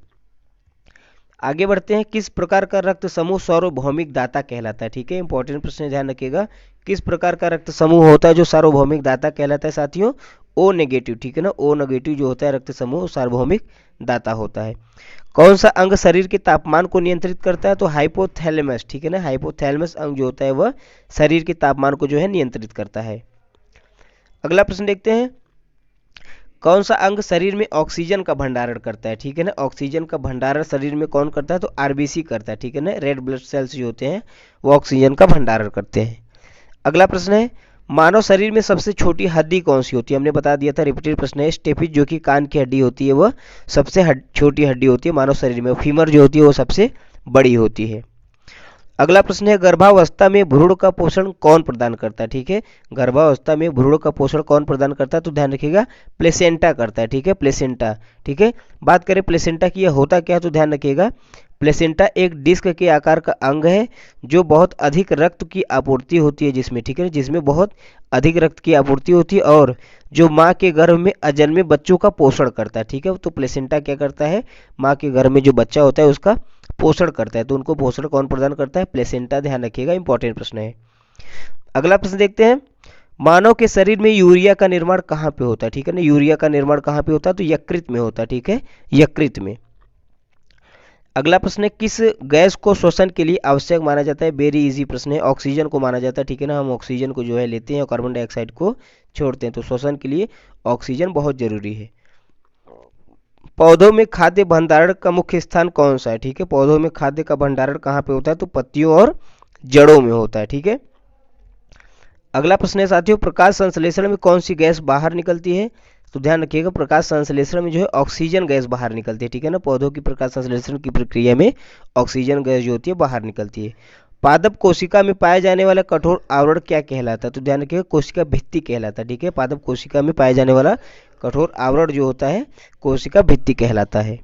आगे बढ़ते हैं, किस प्रकार का रक्त समूह सार्वभौमिक दाता कहलाता है? ठीक है, इंपॉर्टेंट प्रश्न है, ध्यान रखिएगा, किस प्रकार का रक्त समूह होता है जो सार्वभौमिक दाता कहलाता है साथियों? ओ नेगेटिव, ठीक है ना, ओ नेगेटिव जो होता है रक्त समूह सार्वभौमिक दाता होता है। कौन सा अंग शरीर के तापमान को नियंत्रित करता है? तो हाइपोथैलेमस, ठीक है ना, हाइपोथैलेमस अंग जो होता है वह शरीर के तापमान को जो है नियंत्रित करता है। अगला प्रश्न देखते हैं, कौन सा अंग शरीर में ऑक्सीजन का भंडारण करता है? ठीक है ना, ऑक्सीजन का भंडारण शरीर में कौन करता है? तो आरबीसी करता है, ठीक है ना, रेड ब्लड सेल्स जो होते हैं वो ऑक्सीजन का भंडारण करते हैं। अगला प्रश्न है, मानव शरीर में सबसे छोटी हड्डी कौन सी होती है? हमने बता दिया था, रिपीटेड प्रश्न है, स्टेपिज जो कि कान की हड्डी होती है वह सबसे छोटी हड्डी होती है मानव शरीर में, फीमर जो होती है वो सबसे बड़ी होती है। अगला प्रश्न है, गर्भावस्था में भ्रूण का पोषण कौन प्रदान करता है? ठीक है, गर्भावस्था में भ्रूण का पोषण कौन प्रदान करता है? तो ध्यान रखिएगा प्लेसेंटा करता है, ठीक है, प्लेसेंटा, ठीक है। बात करें प्लेसेंटा की, यह होता क्या है? तो ध्यान रखिएगा प्लेसेंटा एक डिस्क के आकार का अंग है जो बहुत अधिक रक्त की आपूर्ति होती है जिसमें, ठीक है, जिसमें बहुत अधिक रक्त की आपूर्ति होती है और जो माँ के गर्भ में अजन्मे बच्चों का पोषण करता है, ठीक है, तो प्लेसेंटा क्या करता है? माँ के गर्भ में जो बच्चा होता है उसका पोषण करता है, तो उनको पोषण कौन प्रदान करता है? प्लेसेंटा, ध्यान रखिएगा, इंपॉर्टेंट प्रश्न है। अगला प्रश्न देखते हैं, मानव के शरीर में यूरिया का निर्माण कहाँ पे होता है? ठीक है ना, यूरिया का निर्माण कहाँ पे होता है? तो यकृत में होता है, ठीक है, यकृत में। अगला प्रश्न है, किस गैस को श्वसन के लिए आवश्यक माना जाता है? वेरी इजी प्रश्न है, ऑक्सीजन को माना जाता है, ठीक है ना, हम ऑक्सीजन को जो है लेते हैं और कार्बन डाइऑक्साइड को छोड़ते हैं, तो श्वसन के लिए ऑक्सीजन बहुत जरूरी है। पौधों में खाद्य भंडारण का मुख्य स्थान कौन सा है? ठीक है, पौधों में खाद्य का भंडारण कहाँ पे होता है? तो पत्तियों और जड़ों में होता है, ठीक है। अगला प्रश्न है साथियों, प्रकाश संश्लेषण में कौन सी गैस बाहर निकलती है? तो ध्यान रखिएगा प्रकाश संश्लेषण में जो है ऑक्सीजन गैस बाहर निकलती है, ठीक है ना, पौधों की प्रकाश संश्लेषण की प्रक्रिया में ऑक्सीजन गैस जो होती है बाहर निकलती है। पादप कोशिका में पाए जाने वाला कठोर आवरण क्या कहलाता है? तो ध्यान रखिएगा कोशिका भित्ति कहलाता है, ठीक है, पादप कोशिका में पाए जाने वाला कठोर आवरण जो होता है कोशिका भित्ति कहलाता है।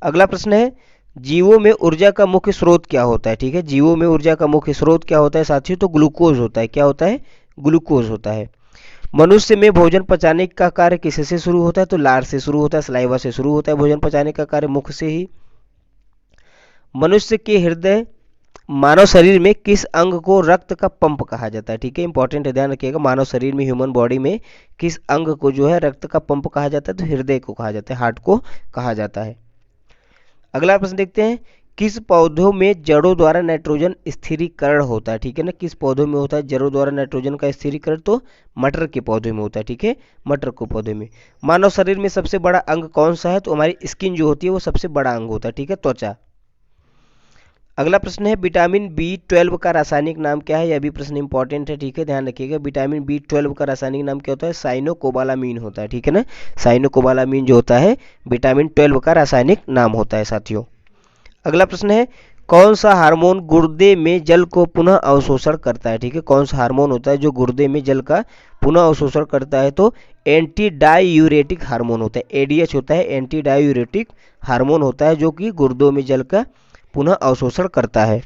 अगला प्रश्न है, जीवों में ऊर्जा का मुख्य स्रोत क्या होता है? ठीक है, जीवों में ऊर्जा का मुख्य स्रोत क्या होता है साथियों? तो ग्लूकोज होता है, क्या होता है? ग्लूकोज होता है। मनुष्य में भोजन पचाने का कार्य किससे शुरू होता है? तो लार से शुरू होता है, सलाइवा से शुरू होता है भोजन पचाने का कार्य, मुख से ही। मनुष्य के हृदय मानव शरीर में किस अंग को रक्त का पंप कहा जाता है? ठीक है, इंपॉर्टेंट है, ध्यान रखिएगा, मानव शरीर में ह्यूमन बॉडी में किस अंग को जो है रक्त का पंप कहा जाता है? तो हृदय को कहा जाता है, हार्ट को कहा जाता है। अगला प्रश्न देखते हैं, किस पौधों में जड़ों द्वारा नाइट्रोजन स्थिरीकरण होता है? ठीक है ना, किस पौधों में होता है जड़ों द्वारा नाइट्रोजन का स्थिरीकरण? तो मटर के पौधे में होता है, ठीक है, मटर के पौधे में। मानव शरीर में सबसे बड़ा अंग कौन सा है? तो हमारी स्किन जो होती है वो सबसे बड़ा अंग होता है, ठीक है, त्वचा। अगला प्रश्न है विटामिन B12 का रासायनिक नाम क्या है। यह भी प्रश्न इंपॉर्टेंट है, ठीक है, ध्यान रखिएगा। विटामिन B12 का रासायनिक नाम क्या होता है? साइनोकोबालामीन होता है, ठीक है ना। साइनोकोबालामीन जो होता है विटामिन 12 का रासायनिक नाम होता है साथियों। अगला प्रश्न है कौन सा हार्मोन गुर्दे में जल को पुनः अवशोषण करता है, ठीक है। कौन सा हार्मोन होता है जो गुर्दे में जल का पुनः अवशोषण करता है? तो एंटी डायूरेटिक हार्मोन होता है, ADH होता है, एंटी डायूरेटिक हार्मोन होता है जो कि गुर्दों में जल का पुनः अवशोषण करता है।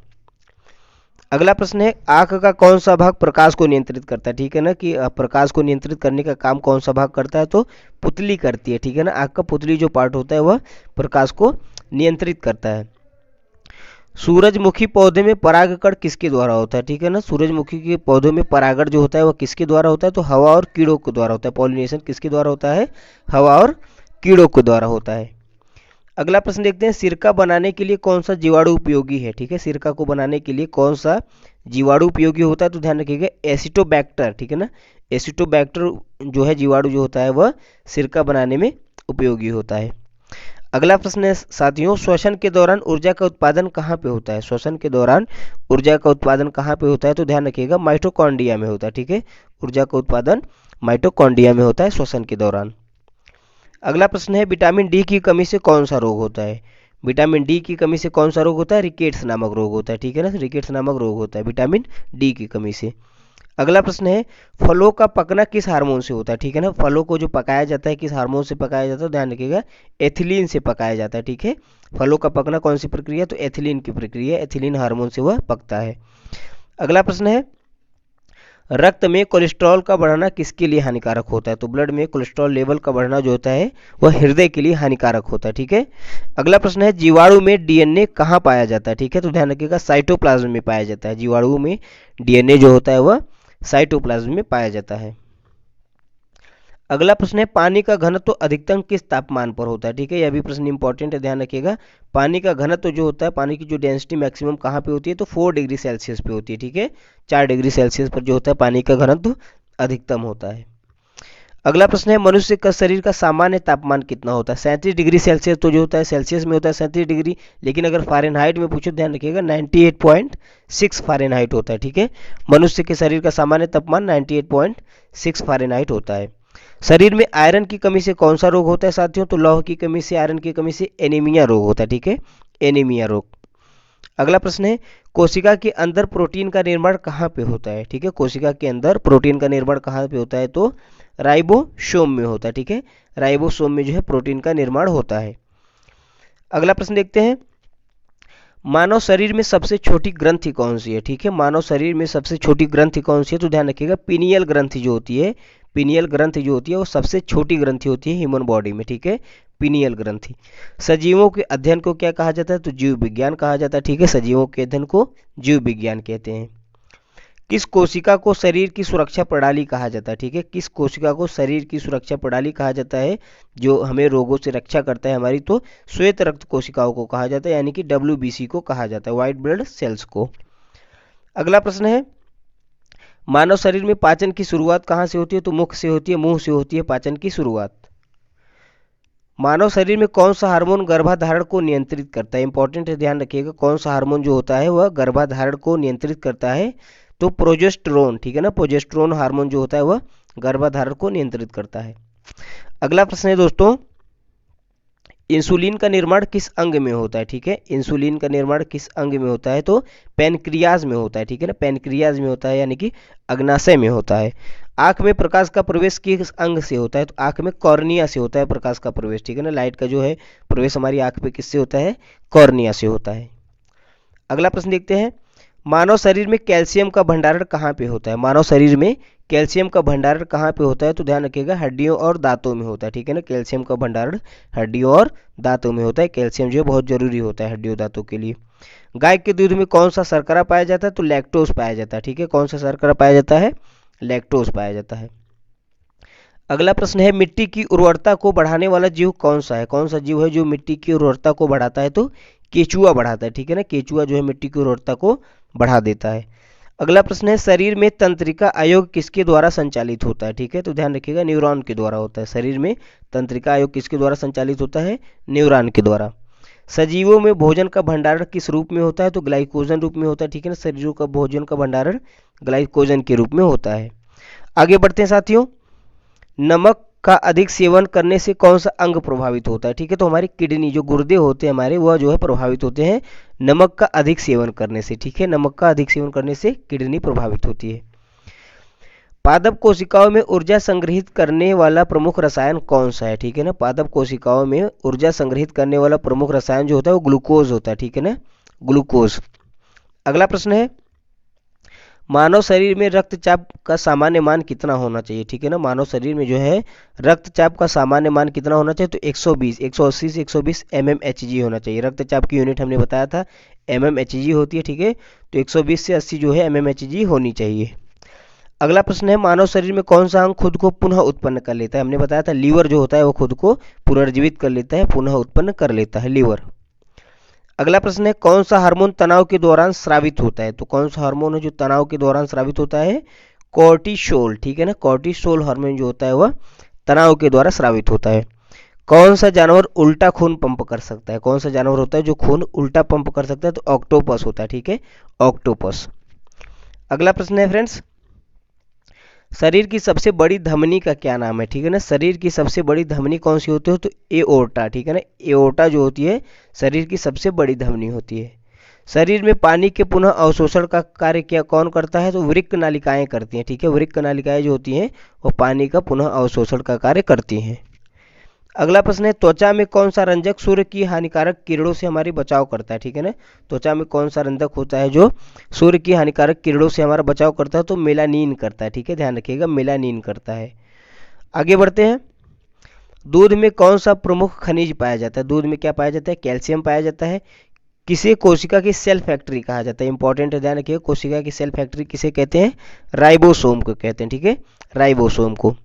अगला प्रश्न है आंख का कौन सा भाग प्रकाश को नियंत्रित करता है, ठीक है ना, कि प्रकाश को नियंत्रित करने का काम कौन सा भाग करता है? तो पुतली करती है, ठीक है ना। आंख का पुतली जो पार्ट होता है वह प्रकाश को नियंत्रित करता है। सूरजमुखी पौधे में परागकण किसके द्वारा होता है, ठीक है ना। सूरजमुखी के पौधों में परागण जो होता है वह किसके द्वारा होता है? तो हवा और कीड़ों के द्वारा होता है। पॉलिनेशन किसके द्वारा होता है? हवा और कीड़ों के द्वारा होता है। अगला प्रश्न देखते हैं सिरका बनाने के लिए कौन सा जीवाणु उपयोगी है, ठीक है। सिरका को बनाने के लिए कौन सा जीवाणु उपयोगी होता है? तो ध्यान रखिएगा एसिटोबैक्टर, ठीक है ना। एसिटोबैक्टर जो है जीवाणु जो होता है वह सिरका बनाने में उपयोगी होता है। अगला प्रश्न है साथियों श्वसन के दौरान ऊर्जा का उत्पादन कहाँ पे होता है? श्वसन के दौरान ऊर्जा का उत्पादन कहाँ पे होता है? तो ध्यान रखिएगा माइटोकॉन्ड्रिया में होता है, ठीक है। ऊर्जा का उत्पादन माइटोकॉन्ड्रिया में होता है श्वसन के दौरान। अगला प्रश्न है विटामिन डी की कमी से कौन सा रोग होता है? विटामिन डी की कमी से कौन सा रोग होता है? रिकेट्स नामक रोग होता है, ठीक है ना। रिकेट्स नामक रोग होता है विटामिन डी की कमी से। अगला प्रश्न है फलों का पकना किस हार्मोन से होता है, ठीक है ना। फलों को जो पकाया जाता है किस हार्मोन से पकाया जाता है? ध्यान रखिएगा एथिलीन से पकाया जाता है, ठीक है। फलों का पकना कौन सी प्रक्रिया? तो एथिलीन की प्रक्रिया, एथिलीन हार्मोन से वह पकता है। अगला प्रश्न है रक्त में कोलेस्ट्रॉल का बढ़ना किसके लिए हानिकारक होता है? तो ब्लड में कोलेस्ट्रॉल लेवल का बढ़ना जो होता है वह हृदय के लिए हानिकारक होता है, ठीक है। अगला प्रश्न है जीवाणु में डीएनए कहाँ पाया जाता है, ठीक है। तो ध्यान रखिएगा साइटोप्लाज्म में पाया जाता है। जीवाणु में डीएनए जो होता है वह साइटोप्लाज्म में पाया जाता है। अगला प्रश्न है पानी का घनत्व अधिकतम किस तापमान पर होता है, ठीक है। यह भी प्रश्न इंपॉर्टेंट है, ध्यान रखिएगा। पानी का घनत्व जो होता है, पानी की जो डेंसिटी मैक्सिमम कहाँ पे होती है? तो 4 डिग्री सेल्सियस पे होती है, ठीक है। 4 डिग्री सेल्सियस पर जो होता है पानी का घनत्व अधिकतम होता है। अगला प्रश्न है मनुष्य का शरीर का सामान्य तापमान कितना होता है? 37 डिग्री सेल्सियस तो जो होता है सेल्सियस में होता है 37 डिग्री, लेकिन अगर फ़ारेनहाइट में पूछो ध्यान रखिएगा 98.6 फ़ारेनहाइट होता है, ठीक है। मनुष्य के शरीर का सामान्य तापमान 98.6 फ़ारेनहाइट होता है। शरीर में आयरन की कमी से कौन सा रोग होता है साथियों? तो लौह की कमी से, आयरन की कमी से एनीमिया रोग होता है, ठीक है, एनीमिया रोग। अगला प्रश्न है कोशिका के अंदर प्रोटीन का निर्माण कहाँ पे होता है, ठीक है। कोशिका के अंदर प्रोटीन का निर्माण कहाँ पे होता है? तो राइबोसोम में होता है, ठीक है। राइबोसोम में जो है प्रोटीन का निर्माण होता है। अगला प्रश्न देखते हैं मानव शरीर में सबसे छोटी ग्रंथि कौन सी है, ठीक है। मानव शरीर में सबसे छोटी ग्रंथि कौन सी है? तो ध्यान रखिएगा पीनियल ग्रंथि जो होती है, पीनियल ग्रंथि जो होती है वो सबसे छोटी ग्रंथि होती है ह्यूमन बॉडी में, ठीक है, पीनियल ग्रंथि। सजीवों के अध्ययन को क्या कहा जाता है? तो जीव विज्ञान कहा जाता है, ठीक है। सजीवों के अध्ययन को जीव विज्ञान कहते हैं। किस कोशिका को शरीर की सुरक्षा प्रणाली कहा जाता है, ठीक है। किस कोशिका को शरीर की सुरक्षा प्रणाली कहा जाता है जो हमें रोगों से रक्षा करता है हमारी? तो श्वेत रक्त कोशिकाओं को कहा जाता है, यानी कि WBC को कहा जाता है, व्हाइट ब्लड सेल्स को। अगला प्रश्न है मानव शरीर में पाचन की शुरुआत कहाँ से होती है? तो मुख से होती है, मुंह से होती है पाचन की शुरुआत। मानव शरीर में कौन सा हार्मोन गर्भाधारण को नियंत्रित करता है? इंपॉर्टेंट है, ध्यान रखिएगा कौन सा हार्मोन जो होता है वह गर्भाधारण को नियंत्रित करता है? तो प्रोजेस्टेरोन, ठीक है ना। प्रोजेस्टेरोन हार्मोन जो होता है वह गर्भाधारण को नियंत्रित करता है। अगला प्रश्न है दोस्तों इंसुलिन का निर्माण किस अंग में होता है, ठीक है। इंसुलिन का निर्माण किस अंग में होता है? तो पैनक्रियाज में होता है, ठीक है ना। पैनक्रियाज में होता है यानी कि अग्नाशय में होता है। आंख में प्रकाश का प्रवेश किस अंग से होता है? तो आंख में कॉर्निया से होता है प्रकाश का प्रवेश, ठीक है ना। लाइट का जो है प्रवेश हमारी आंख पे किससे होता है? कॉर्निया से होता है। अगला प्रश्न देखते हैं मानव शरीर में कैल्शियम का भंडारण कहाँ पे होता है? मानव शरीर में कैल्शियम का भंडारण कहाँ पे होता है? तो ध्यान रखिएगा हड्डियों और दांतों में होता है, ठीक है ना। कैल्शियम का भंडारण हड्डियों और दांतों में होता है। कैल्शियम जो है बहुत जरूरी होता है हड्डियों दांतों के लिए। गाय के दूध में कौन सा शर्करा पाया जाता है? तो लैक्टोज पाया जाता है, ठीक है। कौन सा शर्करा पाया जाता है? लैक्टोज पाया जाता है। अगला प्रश्न है मिट्टी की उर्वरता को बढ़ाने वाला जीव कौन सा है? कौन सा जीव है जो मिट्टी की उर्वरता को बढ़ाता है? तो केचुआ बढ़ाता है, ठीक है ना। केचुआ जो है मिट्टी की उर्वरता को बढ़ा देता है। अगला प्रश्न है शरीर में तंत्रिका आयोग किसके द्वारा संचालित होता है? ठीक है, तो ध्यान रखिएगा न्यूरॉन के द्वारा होता है। शरीर में तंत्रिका आयोग किसके द्वारा संचालित होता है? न्यूरॉन के द्वारा। सजीवों में भोजन का भंडारण किस रूप में होता है? तो ग्लाइकोजन रूप में होता है, ठीक है ना। शरीरों का भोजन का भंडारण ग्लाइकोजन के रूप में होता है। आगे बढ़ते हैं साथियों। नमक का अधिक सेवन करने से कौन सा अंग प्रभावित होता है? ठीक है, तो हमारी किडनी, जो गुर्दे होते हैं हमारे, वह जो है प्रभावित होते हैं नमक का अधिक सेवन करने से, ठीक है। नमक का अधिक सेवन करने से किडनी प्रभावित होती है। पादप कोशिकाओं में ऊर्जा संग्रहित करने वाला प्रमुख रसायन कौन सा है? ठीक है ना। पादप कोशिकाओं में ऊर्जा संग्रहित करने वाला प्रमुख रसायन जो होता है वो ग्लूकोज होता है, ठीक है ना, ग्लूकोज। अगला प्रश्न है, मानव शरीर में रक्तचाप का सामान्य मान कितना होना चाहिए? ठीक है ना। मानव शरीर में जो है रक्तचाप का सामान्य मान कितना होना चाहिए? तो 120, 180 से 120 mmHg होना चाहिए। रक्तचाप की यूनिट हमने बताया था mmHg होती है, ठीक है। तो 120 से 80 जो है mmHg होनी चाहिए। अगला प्रश्न है, मानव शरीर में कौन सा अंग खुद को पुनः उत्पन्न कर लेता है? हमने बताया था लीवर जो होता है वो खुद को पुनर्जीवित कर लेता है, पुनः उत्पन्न कर लेता है लीवर। अगला प्रश्न है, कौन सा हार्मोन तनाव के दौरान स्रावित होता है? तो कौन सा हार्मोन है जो तनाव के दौरान स्रावित होता है? कोर्टिसोल, ठीक है ना। कोर्टिसोल हार्मोन जो होता है वह तनाव के द्वारा स्रावित होता है। कौन सा जानवर उल्टा खून पंप कर सकता है? कौन सा जानवर होता है जो खून उल्टा पंप कर सकता है? तो ऑक्टोपस होता है, ठीक है, ऑक्टोपस। अगला प्रश्न है फ्रेंड्स, शरीर की सबसे बड़ी धमनी का क्या नाम है? ठीक है ना। शरीर की सबसे बड़ी धमनी कौन सी होती है? तो एओर्टा, ठीक है ना। एओर्टा जो होती है शरीर की सबसे बड़ी धमनी होती है। शरीर में पानी के पुनः अवशोषण का कार्य क्या कौन करता है? तो वृक्क नालिकाएं करती हैं, ठीक है। वृक्क नालिकाएं जो होती हैं वो पानी का पुनः अवशोषण का कार्य करती हैं। अगला प्रश्न है, त्वचा में कौन सा रंजक सूर्य की हानिकारक किरणों से हमारी बचाव करता है? ठीक है ना। त्वचा में कौन सा रंजक होता है जो सूर्य की हानिकारक किरणों से हमारा बचाव करता है? तो मेलानिन करता है, ठीक है, ध्यान रखिएगा, मेलानिन करता है। आगे बढ़ते हैं, दूध में कौन सा प्रमुख खनिज पाया जाता है? दूध में क्या पाया जाता है? कैल्शियम पाया जाता है। किसे कोशिका की सेल फैक्ट्री कहा जाता है? इंपॉर्टेंट है, ध्यान रखिएगा, कोशिका की सेल फैक्ट्री किसे कहते हैं? राइबोसोम को कहते हैं, ठीक है, राइबोसोम को।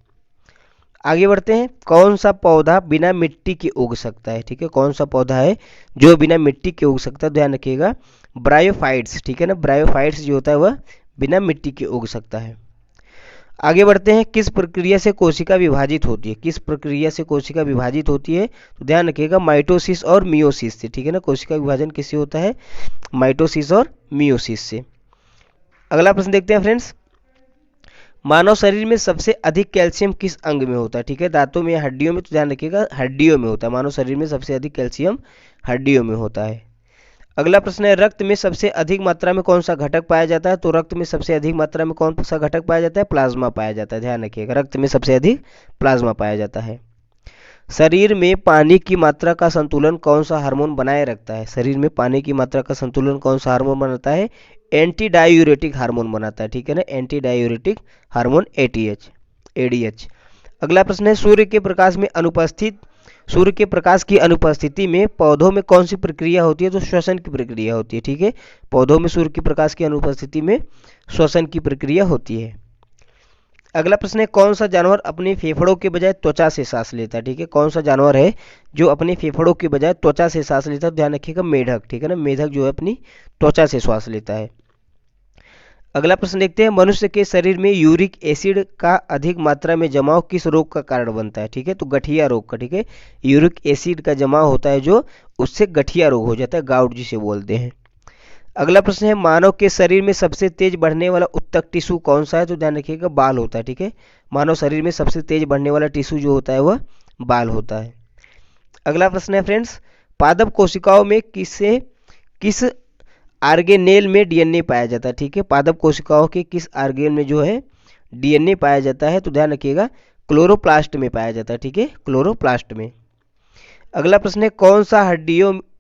आगे बढ़ते हैं, कौन सा पौधा बिना मिट्टी के उग सकता है? ठीक है, कौन सा पौधा है जो बिना मिट्टी के उग सकता है? ध्यान रखिएगा, ब्रायोफाइट्स, ठीक है ना। ब्रायोफाइट्स जो होता है वह बिना मिट्टी के उग सकता है। आगे बढ़ते हैं, किस प्रक्रिया से कोशिका विभाजित होती है? किस प्रक्रिया से कोशिका विभाजित होती है? तो ध्यान रखिएगा, माइटोसिस और मियोसिस से, ठीक है ना। कोशिका विभाजन किससे होता है? माइटोसिस और मियोसिस से। अगला प्रश्न देखते हैं फ्रेंड्स, मानव शरीर में सबसे अधिक कैल्शियम किस अंग में होता है? ठीक है, दांतों में या हड्डियों में? तो ध्यान रखिएगा, हड्डियों में होता है। मानव शरीर में सबसे अधिक कैल्शियम हड्डियों में होता है। अगला प्रश्न है, रक्त में सबसे अधिक मात्रा में कौन सा घटक पाया जाता है? तो रक्त में सबसे अधिक मात्रा में कौन सा घटक पाया जाता है? प्लाज्मा पाया जाता है। ध्यान रखिएगा, रक्त में सबसे अधिक प्लाज्मा पाया जाता है। शरीर में पानी की मात्रा का संतुलन कौन सा हार्मोन बनाए रखता है? शरीर में पानी की मात्रा का संतुलन कौन सा हार्मोन बनाता है? एंटी डायूरेटिक हार्मोन बनाता है, ठीक है ना, एंटी डायूरेटिक हार्मोन एडीएच। अगला प्रश्न है, सूर्य के प्रकाश की अनुपस्थिति में पौधों में कौन सी प्रक्रिया होती है? तो श्वसन की प्रक्रिया होती है, ठीक है। पौधों में सूर्य के प्रकाश की अनुपस्थिति में श्वसन की प्रक्रिया होती है। अगला प्रश्न है, कौन सा जानवर अपने फेफड़ों के बजाय त्वचा से सांस लेता है? ठीक है, कौन सा जानवर है जो अपने फेफड़ों के बजाय त्वचा से सांस लेता है? ध्यान रखिएगा, मेढक, ठीक है ना। मेढक जो है अपनी त्वचा से श्वास लेता है। अगला प्रश्न देखते हैं, मनुष्य के शरीर में यूरिक एसिड का अधिक मात्रा में जमाव किस रोग का कारण बनता है? ठीक है, तो गठिया रोग का, ठीक है। यूरिक एसिड का जमाव होता है जो, उससे गठिया रोग हो जाता है, गाउट जिसे बोलते हैं। अगला प्रश्न है, मानव के शरीर में सबसे तेज बढ़ने वाला उत्तक टिश्यू कौन सा है? तो ध्यान रखिएगा, बाल होता है, ठीक है। मानव शरीर में सबसे तेज बढ़ने वाला टिश्यू जो होता है वह बाल होता है। अगला प्रश्न है फ्रेंड्स, पादप कोशिकाओं में किस आर्गेनेल में डीएनए पाया जाता है? ठीक है, पादप कोशिकाओं के किस आर्गेन में जो है डीएनए पाया जाता है? तो ध्यान रखिएगा, क्लोरोप्लास्ट में पाया जाता है, ठीक है, क्लोरोप्लास्ट में। अगला प्रश्न है, कौन सा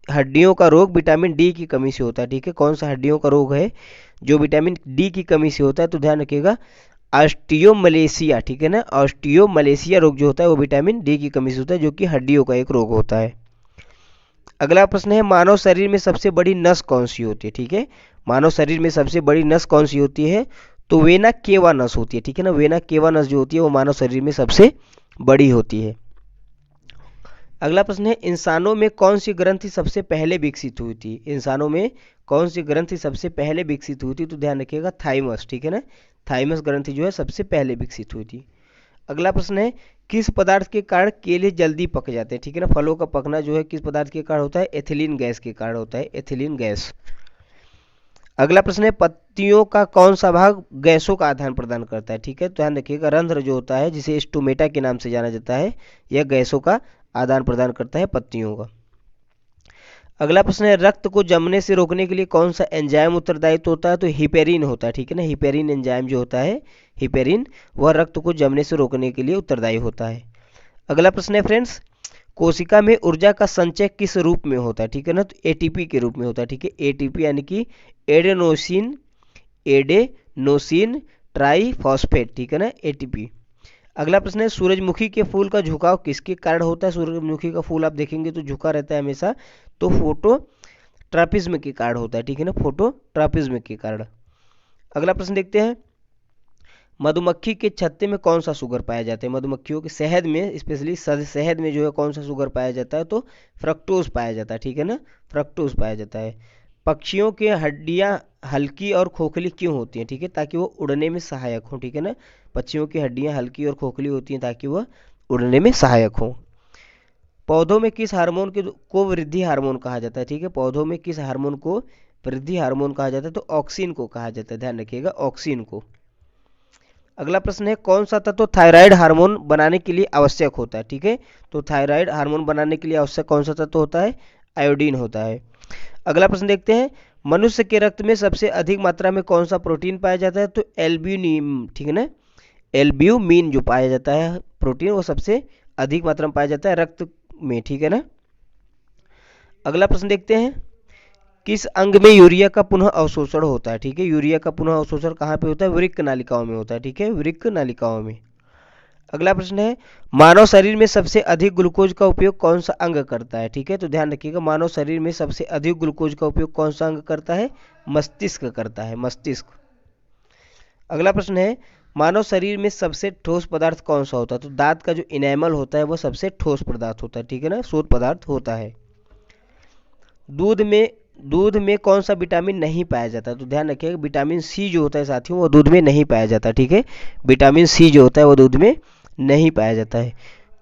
हड्डियों का रोग विटामिन डी की कमी से होता है? ठीक है, कौन सा हड्डियों का रोग है जो विटामिन डी की कमी से होता है? तो ध्यान रखिएगा, ऑस्टियोमलेशिया, ठीक है ना। ऑस्टियोमलेशिया रोग जो होता है वो विटामिन डी की कमी से होता है, जो कि हड्डियों का एक रोग होता है। अगला प्रश्न है, मानव शरीर में सबसे बड़ी नस कौन सी होती है? ठीक है, मानव शरीर में सबसे बड़ी नस कौन सी होती है? तो वेना केवा नस होती है, ठीक है ना। वेना केवा नस जो होती है वो मानव शरीर में सबसे बड़ी होती है। अगला प्रश्न है, इंसानों में कौन सी ग्रंथि सबसे पहले विकसित हुई थी? इंसानों में कौन सी ग्रंथि सबसे पहले विकसित हुई थी? तो ध्यान रखिएगा, थाइमस, ठीक है ना। थाइमस ग्रंथि जो है सबसे पहले विकसित हुई थी। अगला प्रश्न है किस पदार्थ के कारण केले जल्दी पक जाते हैं, ठीक है ना। फलों का पकना जो है किस पदार्थ के कारण होता है, एथिलीन गैस के कारण होता है, एथिलीन गैस। अगला प्रश्न है पत्तियों का कौन सा भाग गैसों का आदान प्रदान करता है, ठीक है। तो ध्यान रखिएगा रंध्र जो होता है जिसे स्टोमेटा के नाम से जाना जाता है, यह गैसों का आदान प्रदान करता है पत्तियों का। अगला प्रश्न है रक्त को जमने से रोकने के लिए कौन सा एंजाइम उत्तरदायित्व होता है, तो हिपेरिन होता है, ठीक है ना। हिपेरिन एंजाइम जो होता है, हिपेरिन, वह रक्त को जमने से रोकने के लिए उत्तरदायी होता है। अगला प्रश्न है फ्रेंड्स कोशिका में ऊर्जा का संचय किस रूप में होता है, ठीक है ना। तो एटीपी के रूप में होता है, ठीक है। एटीपी यानी कि एडेनोसिन, एडेनोसिन ट्राइफॉस्फेट, ठीक है ना, एटीपी। अगला प्रश्न है सूरजमुखी के फूल का झुकाव किसके कारण होता है। सूरजमुखी का फूल आप देखेंगे तो झुका रहता है हमेशा, तो फोटो ट्रापिज्म के कारण होता है, ठीक है ना, फोटो ट्रापिज्म के कारण। अगला प्रश्न देखते हैं मधुमक्खी के छत्ते में कौन सा शुगर पाया जाता है। मधुमक्खियों के शहद में, स्पेशली शहद में जो है कौन सा शुगर पाया जाता है, तो फ्रक्टोज पाया जाता है, ठीक है ना, फ्रक्टोज पाया जाता है। पक्षियों की हड्डियां हल्की और खोखली क्यों होती हैं, ठीक है, ताकि वो उड़ने में सहायक हो, ठीक है ना। पक्षियों की हड्डियां हल्की और खोखली होती हैं ताकि वह उड़ने में सहायक हो। पौधों में किस हार्मोन को वृद्धि हार्मोन कहा जाता है, ठीक है। पौधों में किस हार्मोन को वृद्धि हार्मोन कहा जाता है, तो ऑक्सिन को कहा जाता है, ध्यान रखिएगा ऑक्सिन को। अगला प्रश्न है कौन सा तत्व थायराइड हार्मोन बनाने के लिए आवश्यक होता है, ठीक है। तो थायराइड हार्मोन बनाने के लिए आवश्यक कौन सा तत्व होता है, आयोडीन होता है। अगला प्रश्न देखते हैं मनुष्य के रक्त में सबसे अधिक मात्रा में कौन सा प्रोटीन पाया जाता है, तो एल्ब्यूमिन, ठीक है ना, एल्ब्यूमिन जो पाया जाता है प्रोटीन वो सबसे अधिक मात्रा में पाया जाता है रक्त में, ठीक है ना। अगला प्रश्न देखते हैं किस अंग में यूरिया का पुनः अवशोषण होता है, ठीक है। यूरिया का पुनः अवशोषण कहाँ पे होता है, वृक्क नालिकाओं में होता है, ठीक है, वृक्क नालिकाओं में। अगला प्रश्न है मानव शरीर में सबसे अधिक ग्लूकोज का उपयोग कौन सा अंग करता है, ठीक है। तो ध्यान रखिएगा मानव शरीर में सबसे अधिक ग्लूकोज का उपयोग कौन सा अंग करता है, मस्तिष्क करता है, मस्तिष्क। अगला प्रश्न है मानव शरीर में सबसे ठोस पदार्थ कौन सा होता है, तो दांत का जो इनेमल होता है वो सबसे ठोस पदार्थ होता है, ठीक है ना, ठोस पदार्थ होता है। दूध में कौन सा विटामिन नहीं पाया जाता, तो ध्यान रखिएगा विटामिन सी जो होता है साथियों वो दूध में नहीं पाया जाता, ठीक है। विटामिन सी जो होता है वो दूध में नहीं पाया जाता है।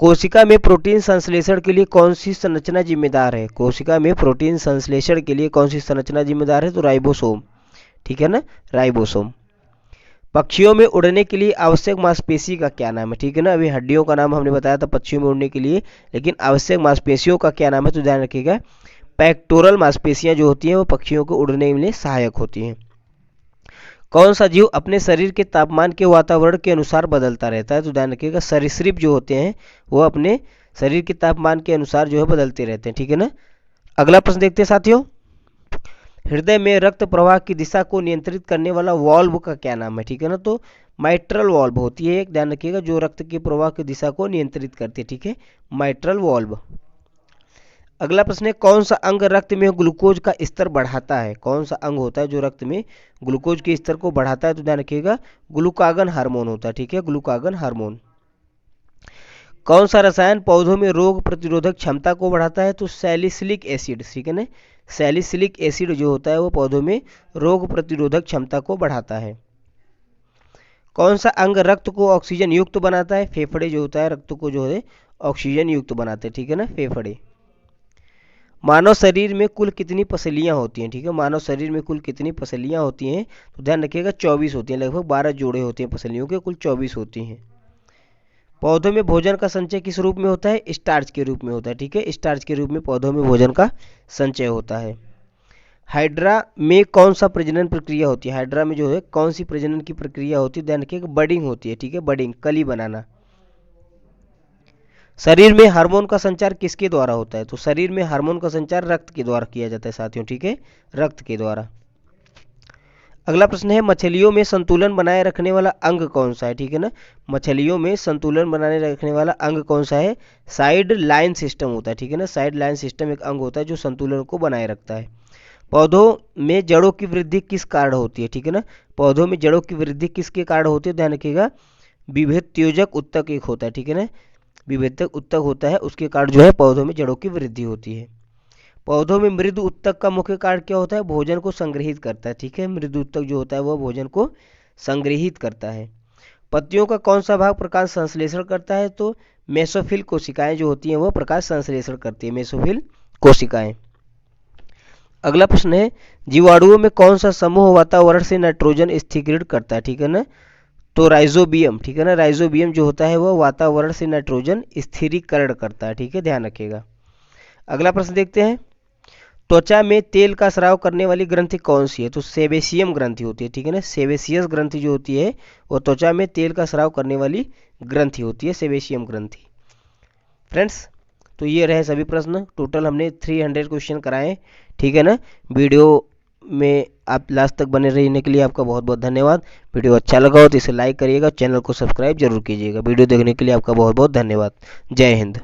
कोशिका में प्रोटीन संश्लेषण के लिए कौन सी संरचना जिम्मेदार है, कोशिका में प्रोटीन संश्लेषण के लिए कौन सी संरचना जिम्मेदार है, तो राइबोसोम, ठीक है ना, राइबोसोम। पक्षियों में उड़ने के लिए आवश्यक मांसपेशी का क्या नाम है, ठीक है ना। अभी हड्डियों का नाम हमने बताया था पक्षियों में उड़ने के लिए, लेकिन आवश्यक मांसपेशियों का क्या नाम है, तो ध्यान रखिएगा पेक्टोरल मांसपेशियां जो होती हैं वो पक्षियों को उड़ने में सहायक होती हैं। कौन सा जीव अपने शरीर के तापमान के वातावरण के अनुसार बदलता रहता है, तो ध्यान रखिएगा सरीसृप जो होते हैं वो अपने शरीर के तापमान के अनुसार जो है बदलते रहते हैं, ठीक है ना। अगला प्रश्न देखते हैं साथियों हृदय में रक्त प्रवाह की दिशा को नियंत्रित करने वाला वाल्व का क्या नाम है, ठीक है ना। तो माइट्रल वाल्व होती है एक, ध्यान रखिएगा जो रक्त के प्रवाह की दिशा को नियंत्रित करती है, ठीक है, माइट्रल वाल्व। अगला प्रश्न है कौन सा अंग रक्त में ग्लूकोज का स्तर बढ़ाता है, कौन सा अंग होता है जो रक्त में ग्लूकोज के स्तर को बढ़ाता है, तो ध्यान रखिएगा ग्लूकागन हार्मोन होता है, ठीक है, ग्लूकागन हार्मोन। कौन सा रसायन पौधों में रोग प्रतिरोधक क्षमता को बढ़ाता है, तो सैलिसिलिक एसिड, ठीक है ना, सैलिसिलिक एसिड जो होता है वो पौधों में रोग प्रतिरोधक क्षमता को बढ़ाता है। कौन सा अंग रक्त को ऑक्सीजन युक्त बनाता है, फेफड़े जो होता है रक्त को जो है ऑक्सीजन युक्त बनाते हैं, ठीक है ना, फेफड़े। मानव शरीर में कुल कितनी पसलियां होती हैं, ठीक है, मानव शरीर में कुल कितनी पसलियां होती हैं, तो ध्यान रखिएगा 24 होती हैं, लगभग 12 जोड़े होते हैं पसलियों के, कुल 24 होती हैं। पौधों में भोजन का संचय किस रूप में होता है, स्टार्च के रूप में होता है, ठीक है, स्टार्च के रूप में पौधों में भोजन का संचय होता है। हाइड्रा में कौन सा प्रजनन प्रक्रिया होती है, हाइड्रा में जो है कौन सी प्रजनन की प्रक्रिया होती है, ध्यान रखिएगा बडिंग होती है, ठीक है, बडिंग, कली बनाना। शरीर में हार्मोन का संचार किसके द्वारा होता है, तो शरीर में हार्मोन का संचार रक्त के द्वारा किया जाता है साथियों, ठीक है, रक्त के द्वारा। अगला प्रश्न है मछलियों में संतुलन बनाए रखने वाला अंग कौन सा है, ठीक है ना, मछलियों में संतुलन बनाए रखने वाला अंग कौन सा है, साइड लाइन सिस्टम होता है, ठीक है ना, साइड लाइन सिस्टम एक अंग होता है जो संतुलन को बनाए रखता है। पौधों में जड़ों की वृद्धि किस कारण होती है, ठीक है ना, पौधों में जड़ों की वृद्धि किसके कारण होती है, ध्यान रखिएगा विभेदयोजक उत्तक एक होता है, ठीक है ना, विभेदक उत्तक होता है उसके कारण जो है पौधों में जड़ों की वृद्धि होती है। पौधों में मृदु उत्तक का मुख्य कारण क्या होता है, भोजन को संग्रहित करता है, ठीक है, मृदु उत्तक जो होता है वह भोजन को संग्रहित करता है। पत्तियों का कौन सा भाग प्रकाश संश्लेषण करता है? तो मेसोफिल कोशिकाएं जो होती हैं वो प्रकाश संश्लेषण करती है, मेसोफिल कोशिकाएं। अगला प्रश्न है, जीवाणुओं में कौन सा समूह वातावरण से नाइट्रोजन स्थिरीकृत करता है? ठीक है ना, तो राइजोबियम। ठीक है ना, राइजोबियम जो होता है वो वातावरण से नाइट्रोजन स्थिरीकरण करता है। ठीक है, ध्यान रखिएगा। अगला प्रश्न देखते हैं, त्वचा में तेल का स्राव करने वाली ग्रंथि कौन सी है? तो सेबेसियम ग्रंथि होती है। ठीक है ना, सेबेसियस ग्रंथि जो होती है वो त्वचा में तेल का स्राव करने वाली ग्रंथि होती है, सेबेसियम ग्रंथि। फ्रेंड्स, तो ये रहे सभी प्रश्न। टोटल हमने 300 क्वेश्चन कराए। ठीक है ना, वीडियो में आप लास्ट तक बने रहने के लिए आपका बहुत बहुत धन्यवाद। वीडियो अच्छा लगा हो तो इसे लाइक करिएगा, चैनल को सब्सक्राइब जरूर कीजिएगा। वीडियो देखने के लिए आपका बहुत बहुत धन्यवाद। जय हिंद।